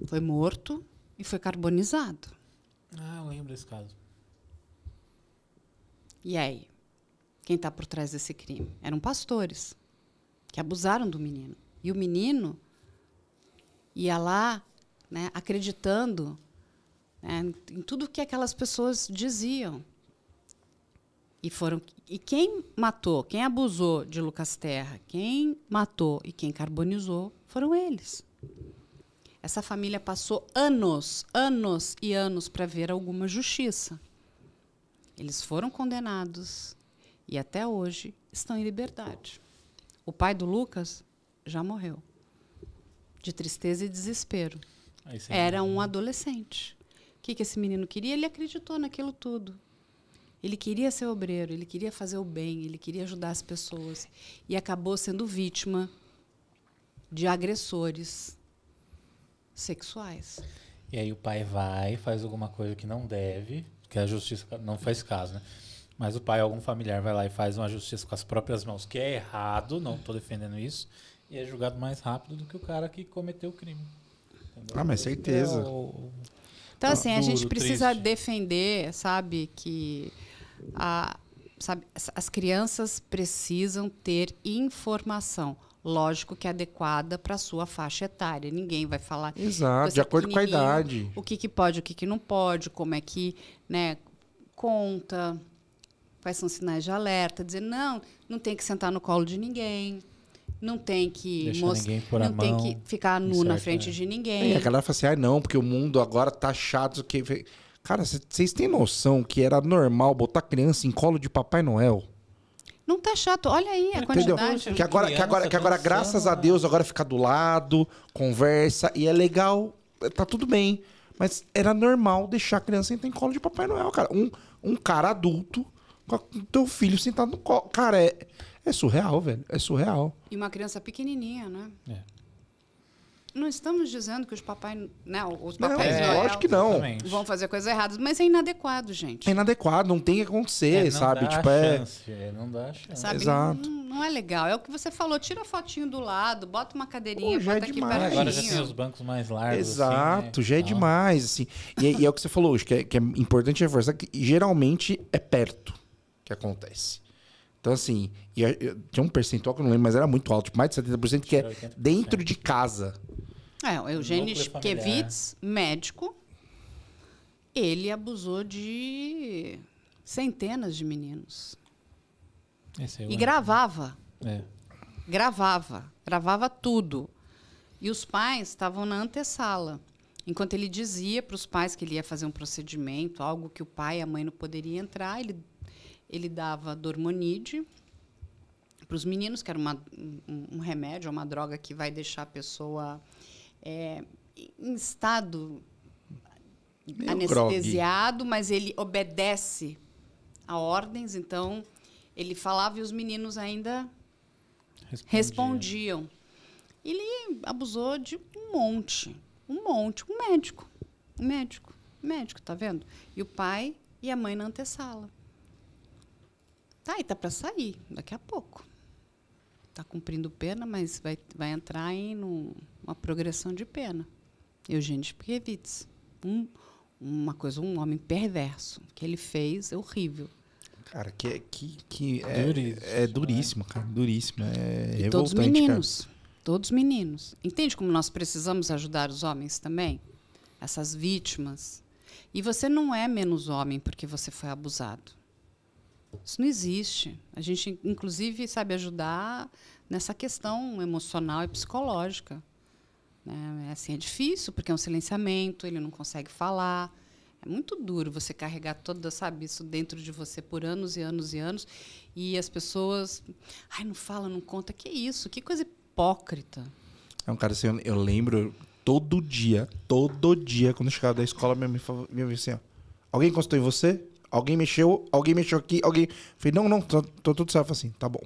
foi morto e foi carbonizado. Eu lembro desse caso. E aí? Quem está por trás desse crime? Eram pastores que abusaram do menino. E o menino ia lá, né, acreditando, né, em tudo que aquelas pessoas diziam. E quem matou, quem abusou de Lucas Terra, quem matou e quem carbonizou foram eles. Essa família passou anos e anos para ver alguma justiça. Eles foram condenados e até hoje estão em liberdade. O pai do Lucas já morreu de tristeza e desespero. Era um adolescente. O que esse menino queria? Ele acreditou naquilo tudo. Ele queria ser obreiro, ele queria fazer o bem, ele queria ajudar as pessoas. E acabou sendo vítima de agressores sexuais. E aí o pai vai, faz alguma coisa que não deve, que a justiça não faz caso, né? Mas o pai, algum familiar, vai lá e faz uma justiça com as próprias mãos, que é errado, não estou defendendo isso. E é julgado mais rápido do que o cara que cometeu o crime. Entendeu? Ah, mas certeza. Então, assim, a gente Duro, precisa triste. defender, sabe, que as crianças precisam ter informação. Lógico que é adequada para a sua faixa etária. Ninguém vai falar... Exato, você de acordo com a pequenininho, idade. O que pode, o que não pode, como é que, né, conta, quais são os sinais de alerta, dizer, não tem que sentar no colo de ninguém, não tem que Deixar ninguém pôr a não tem mão que ficar nu em na certa- frente de E ninguém. a galera fala assim, não, porque o mundo agora tá chato. Que... Cara, vocês têm noção que era normal botar criança em colo de Papai Noel? Não tá chato. Olha aí a Entendeu? quantidade. Que agora, graças a Deus, agora fica do lado, conversa, e é legal, tá tudo bem. Mas era normal deixar a criança sentar em colo de Papai Noel, cara. Um cara adulto com o teu filho sentado no colo. Cara, é surreal, velho. É surreal. E uma criança pequenininha, né? É. Não estamos dizendo que os papais, né, os Não, papais Noel lógico que não. Exatamente. vão fazer coisas erradas, mas é inadequado, gente. É inadequado, não tem que acontecer, não sabe? dá Tipo, chance, não dá chance. Sabe? Exato. Não é legal. É o que você falou. Tira a fotinho do lado, bota uma cadeirinha, Pô, já bota é aqui demais. pertinho. Agora já tem os bancos mais largos. Exato, assim, já é né? demais, assim. E é o que você falou hoje, que é importante reforçar que geralmente é perto que acontece. Então, assim, tinha um percentual que eu não lembro, mas era muito alto, tipo, mais de 70% que é 80%. dentro de casa. O Eugênio Núcleo familiar. Shkevitz, médico, ele abusou de centenas de meninos. Esse aí E eu- gravava. É. Gravava tudo. E os pais estavam na antessala. Enquanto ele dizia para os pais que ele ia fazer um procedimento, algo que o pai e a mãe não poderiam entrar, ele dava Dormonide para os meninos, que era um remédio, uma droga que vai deixar a pessoa em estado Meio anestesiado, mas ele obedece a ordens. Então, ele falava e os meninos ainda respondiam. Ele abusou de um monte. Um médico, tá vendo? E o pai e a mãe na antessala. Tá, e tá para sair daqui a pouco. Tá cumprindo pena, mas vai entrar em uma progressão de pena. Eugênio Shkevitz. Um homem perverso. O que ele fez é horrível. Cara, Duríssimo, é duríssimo, cara. Duríssimo. É E todos revoltante, meninos. Todos meninos. Entende como nós precisamos ajudar os homens também? Essas vítimas. E você não é menos homem porque você foi abusado. Isso não existe. A gente, inclusive, sabe ajudar nessa questão emocional e psicológica. Né? Assim, é difícil, porque é um silenciamento, ele não consegue falar. É muito duro você carregar toda, sabe, isso dentro de você por anos e anos e anos. E as pessoas... Ai, não fala, não conta. Que isso? Que coisa hipócrita. É um cara assim, eu lembro todo dia, quando eu chegava da escola, minha mãe assim, ó, alguém encostou em você? Alguém mexeu aqui? Alguém... Falei, não, tô tudo certo. Assim, tá bom.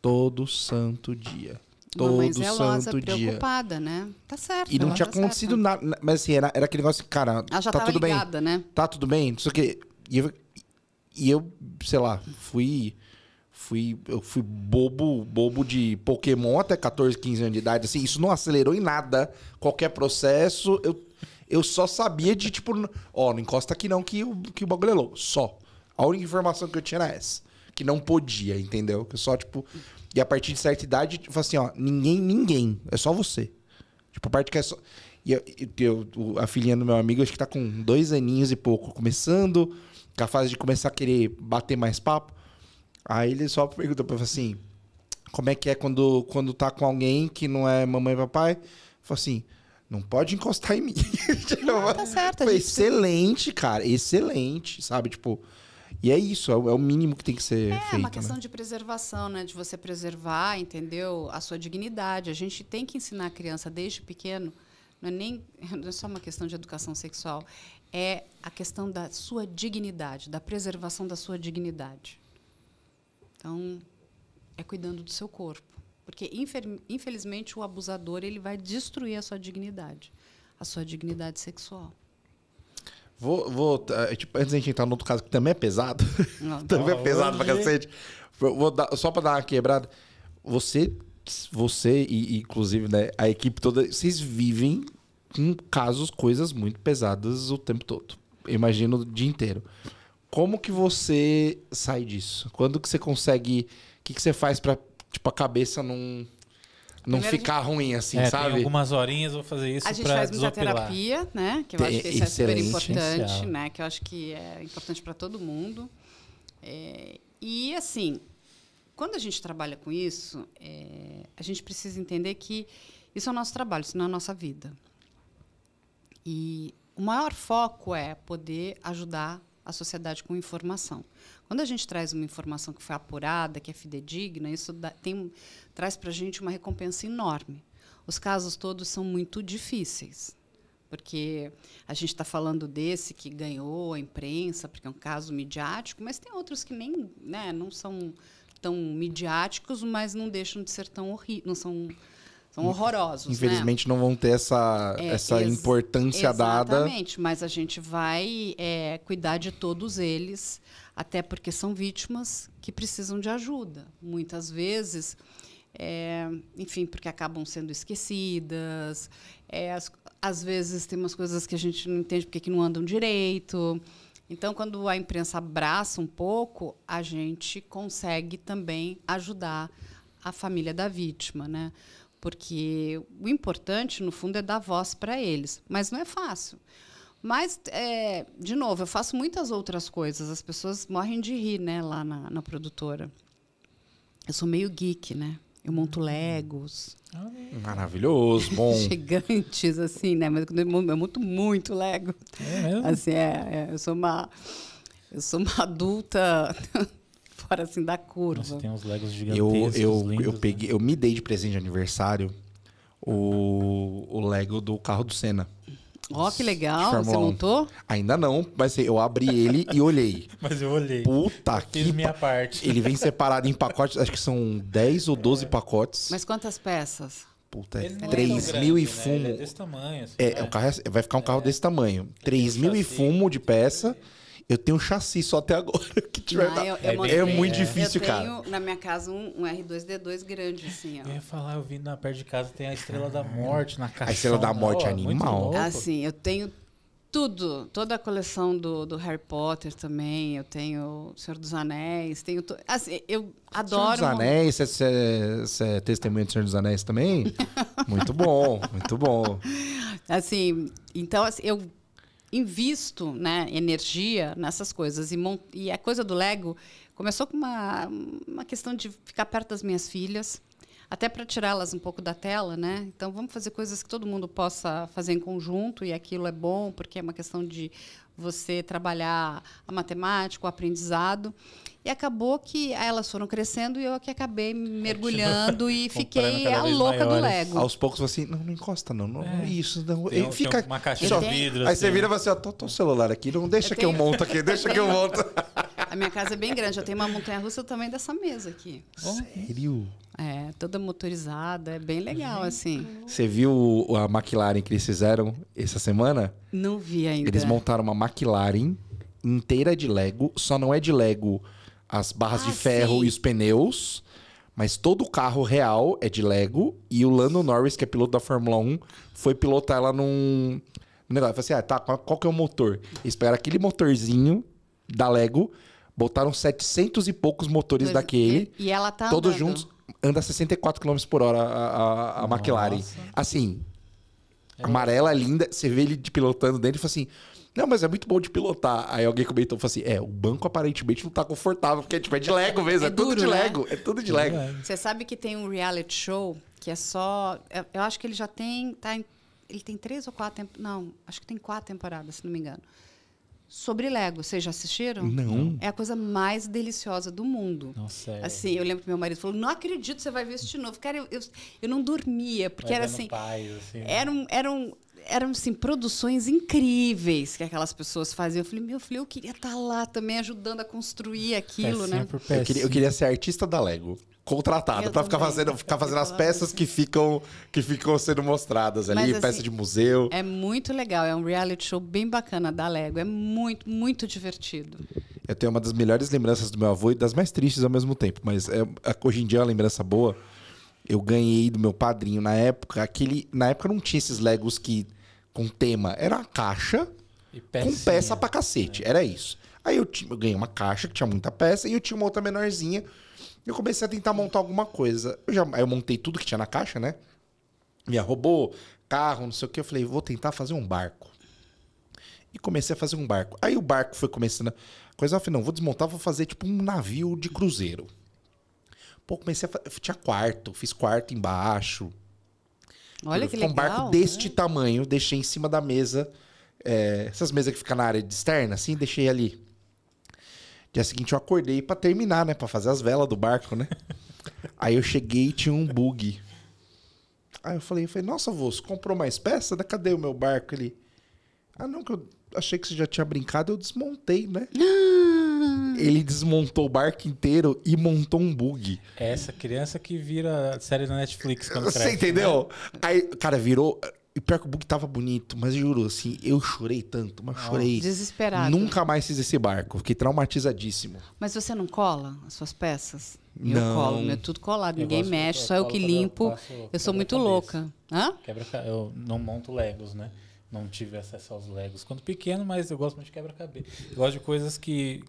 Todo santo dia. Uma mãe Todo zelosa, santo dia. preocupada, né? Tá certo. E não ela tinha tá acontecido certa. nada. Mas assim, era aquele negócio, cara, Ela já tá tava tudo bem. ligada, né? Tá tudo bem, não sei o quê. E eu sei lá, eu fui bobo de Pokémon até 14, 15 anos de idade. Assim, isso não acelerou em nada qualquer processo. Eu só sabia de, tipo, não encosta aqui não, que o bagulho é louco. Só. A única informação que eu tinha era essa. Que não podia, entendeu? Que eu só, tipo... E a partir de certa idade, eu falei assim, ó, ninguém. É só você. Tipo, a parte que é só... E a filhinha do meu amigo, acho que tá com 2 aninhos e pouco, começando, com a fase de começar a querer bater mais papo. Aí ele só pergunta pra mim assim, como é que é quando tá com alguém que não é mamãe e papai? Fala assim, não pode encostar em mim. Não, tá certo. Foi excelente, cara, excelente, sabe? Tipo, e é isso, é o mínimo que tem que ser feito. É uma questão né? de preservação, né? De você preservar, entendeu? A sua dignidade. A gente tem que ensinar a criança desde pequeno, não é só uma questão de educação sexual, é a questão da sua dignidade, da preservação da sua dignidade. Então, é cuidando do seu corpo. Porque, infelizmente, o abusador ele vai destruir a sua dignidade sexual. Tipo, antes da gente entrar no outro caso, que também é pesado. Não. Também é pesado pra cacete. Só pra dar uma quebrada. Você você e inclusive, né, a equipe toda, vocês vivem com coisas muito pesadas o tempo todo. Eu imagino o dia inteiro. Como que você sai disso? Quando que você consegue... O que você faz pra, tipo, a cabeça não ficar ruim, assim, sabe? Tem algumas horinhas eu vou fazer isso pra desopilar. A gente faz muita terapia, né? Que eu acho que isso é super importante, essencial. né? Que eu acho que é importante para todo mundo. E, assim, quando a gente trabalha com isso, a gente precisa entender que isso é o nosso trabalho, isso não é a nossa vida. E o maior foco é poder ajudar a sociedade com informação. Quando a gente traz uma informação que foi apurada, que é fidedigna, isso traz para a gente uma recompensa enorme. Os casos todos são muito difíceis, porque a gente está falando desse que ganhou a imprensa, porque é um caso midiático, mas tem outros que nem, né, não são tão midiáticos, mas não deixam de ser tão horríveis, não são horrorosos. Infelizmente, né? Não vão ter essa importância dada. Exatamente, mas a gente vai cuidar de todos eles, até porque são vítimas que precisam de ajuda. Muitas vezes, enfim, porque acabam sendo esquecidas, às vezes tem umas coisas que a gente não entende porque que não andam direito. Então, quando a imprensa abraça um pouco, a gente consegue também ajudar a família da vítima, né? Porque o importante, no fundo, é dar voz para eles. Mas não é fácil. Mas, de novo, eu faço muitas outras coisas. As pessoas morrem de rir, né, lá na produtora. Eu sou meio geek, né? Eu monto Legos. Maravilhoso, bom. Gigantes, assim, né? Mas eu monto muito Lego. É mesmo? Assim, eu sou uma adulta... fora assim da curva. Nossa, tem uns Legos gigantescos, lindos, eu me dei de presente de aniversário o Lego do carro do Senna. Ó, que legal. Você montou? Ainda não, mas eu abri ele e olhei. Mas eu olhei. Puta que... Fiz minha parte. Ele vem separado em pacotes, acho que são 10 ou 12 pacotes. Mas quantas peças? Puta, Ele não 3 é mil grande, e né? fumo. Ele é desse tamanho. Assim, O carro vai ficar um carro desse tamanho. 3 mil e fumo de peça. Eu tenho um chassi só até agora. É muito difícil, cara. Eu tenho na minha casa um R2D2 grande, assim, ó. Eu ia falar, eu vi na perto de casa tem a Estrela da Morte na caixa. A Estrela da Morte é animal. Assim, eu tenho tudo. Toda a coleção do Harry Potter também. Eu tenho o Senhor dos Anéis. Tenho assim, eu adoro... Senhor dos Anéis, você é testemunha do Senhor dos Anéis também? Muito bom, muito bom. Assim, então, assim, eu invisto, né, energia nessas coisas. E a coisa do Lego começou com uma questão de ficar perto das minhas filhas, até para tirá-las um pouco da tela, né? Então, vamos fazer coisas que todo mundo possa fazer em conjunto, e aquilo é bom, porque é uma questão de você trabalhar a matemática, o aprendizado. E acabou que elas foram crescendo e eu que acabei mergulhando e fiquei a louca do Lego. Aos poucos, assim, não encosta, não. Isso, não. Tem Fica uma caixa de vidro. Aí você vira e fala assim, ó, tô o celular aqui, não deixa que eu monto aqui, deixa que eu monto. A minha casa é bem grande, eu tenho uma montanha-russa também dessa mesa aqui. Sério? Toda motorizada, é bem legal, assim. Você viu a McLaren que eles fizeram essa semana? Não vi ainda. Eles montaram uma McLaren inteira de Lego, só não é de Lego as barras de ferro e os pneus, mas todo o carro real é de Lego, e o Lando Norris, que é piloto da Fórmula 1, foi pilotar ela num negócio. Falei assim, qual que é o motor? Eles pegaram aquele motorzinho da Lego, botaram 700 e poucos motores daquele, e ela tá todos andando. juntos, anda 64 km por hora a McLaren. Assim, amarela, linda, você vê ele pilotando dentro e fala assim... Não, mas é muito bom de pilotar. Aí alguém comentou, falou assim, o banco aparentemente não tá confortável, porque é de Lego mesmo, é tudo de Lego. É tudo de Lego. Você sabe que tem um reality show que é só... Eu acho que ele já tem... ele tem 3 ou 4 temporadas. Não, acho que tem 4 temporadas, se não me engano. Sobre Lego. Vocês já assistiram? Não. É a coisa mais deliciosa do mundo. Nossa, assim, eu lembro que meu marido falou, não acredito que você vai ver isso de novo. Cara, eu não dormia, porque era assim... Pais, assim. Eram assim, produções incríveis que aquelas pessoas faziam. Eu falei, meu filho, eu queria estar lá também ajudando a construir aquilo, né? Eu queria ser artista da Lego. Contratada para ficar fazendo as peças que ficam sendo mostradas ali, peça assim, de museu. É muito legal, é um reality show bem bacana da Lego, é muito, muito divertido. Eu tenho uma das melhores lembranças do meu avô e das mais tristes ao mesmo tempo, mas hoje em dia é uma lembrança boa. eu ganhei do meu padrinho na época. Na época não tinha esses Legos com tema. Era uma caixa com peça pra cacete. Era isso. Aí eu ganhei uma caixa que tinha muita peça e eu tinha uma outra menorzinha. Eu comecei a tentar montar alguma coisa. Aí eu montei tudo que tinha na caixa, né? Minha robô, carro, não sei o que. Eu falei, vou tentar fazer um barco. E comecei a fazer um barco. Aí o barco foi começando a coisa. Eu falei, não, vou desmontar, vou fazer tipo um navio de cruzeiro. Pô, comecei a fazer. Tinha quarto, fiz quarto embaixo. Olha que legal. Um barco deste tamanho, deixei em cima da mesa. Essas mesas que ficam na área de externa, assim, deixei ali. Dia seguinte eu acordei pra terminar, né? Pra fazer as velas do barco, né? Aí eu cheguei e tinha um bug. Aí eu falei, nossa, vô, você comprou mais peça? Cadê o meu barco? Ele, não, que eu achei que você já tinha brincado, eu desmontei, né? Ele desmontou o barco inteiro e montou um bug. É essa criança que vira série da Netflix quando cresce. Você entendeu? Né? Aí, cara, virou... E pior que o bug tava bonito, mas juro, assim, eu chorei tanto, mas chorei. Desesperado. Nunca mais fiz esse barco, fiquei traumatizadíssimo. Mas você não cola as suas peças? Não. Eu colo, meu é tudo colado, ninguém mexe, só eu que limpo. Eu sou muito louca. Hã? Eu não monto Legos, né? Não tive acesso aos Legos quando pequeno, mas eu gosto muito de quebra-cabeça. Eu gosto de coisas que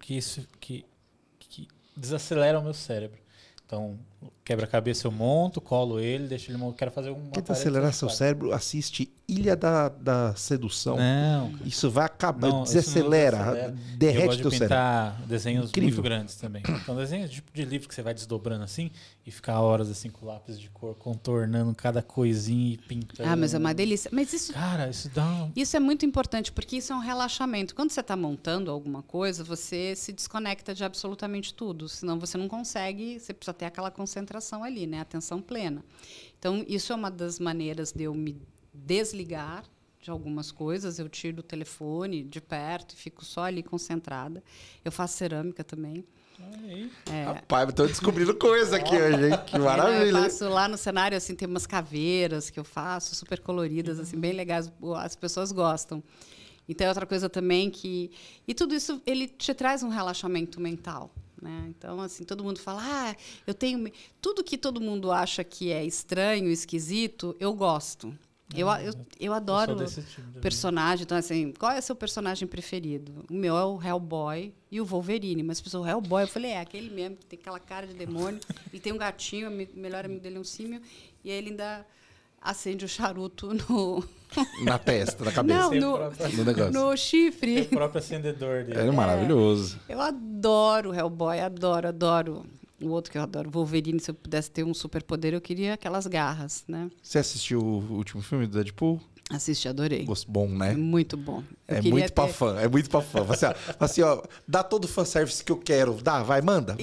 desaceleram o meu cérebro. Então, quebra-cabeça eu monto, colo ele, deixo ele montar. Quero fazer um. Quer acelerar seu cérebro? Assiste Ilha da Sedução. Não. Isso vai acabar, Não, desacelera, derrete teu cérebro. Eu gosto de pintar desenhos Incrível. muito grandes também. Então, desenhos tipo de livro que você vai desdobrando assim e ficar horas assim com lápis de cor, contornando cada coisinha e pintando. Mas é uma delícia. Mas isso... Cara, isso dá... Isso é muito importante, porque isso é um relaxamento. Quando você está montando alguma coisa, você se desconecta de absolutamente tudo. Senão você não consegue, você precisa ter aquela concentração ali, né? Atenção plena. Então, isso é uma das maneiras de eu me desligar de algumas coisas. Eu tiro o telefone de perto e fico só ali concentrada. Eu faço cerâmica também. Rapaz, eu tô descobrindo coisa aqui hoje, hein? Que maravilha. Eu faço lá no cenário, assim, tem umas caveiras que eu faço, super coloridas, assim, bem legais. As pessoas gostam. Então, é outra coisa também que... E tudo isso, ele te traz um relaxamento mental. Né? Então, assim, todo mundo fala, eu tenho... Tudo que todo mundo acha que é estranho, esquisito, eu gosto. Eu adoro personagem. Então, assim, qual é o seu personagem preferido? O meu é o Hellboy e o Wolverine. Mas o Hellboy, eu falei, aquele mesmo, que tem aquela cara de demônio. Ele tem um gatinho, o melhor amigo dele é um símio. E aí ele ainda acende o charuto na testa, na cabeça. Não, no negócio. No chifre. O próprio acendedor dele. É maravilhoso. Eu adoro o Hellboy, adoro. O outro que eu adoro, Wolverine, se eu pudesse ter um superpoder, eu queria aquelas garras, né? Você assistiu o último filme do Deadpool? Assisti, adorei. Bom, né? Muito bom. É muito pra fã. Assim, ó, dá todo o fanservice que eu quero. Dá, vai, manda.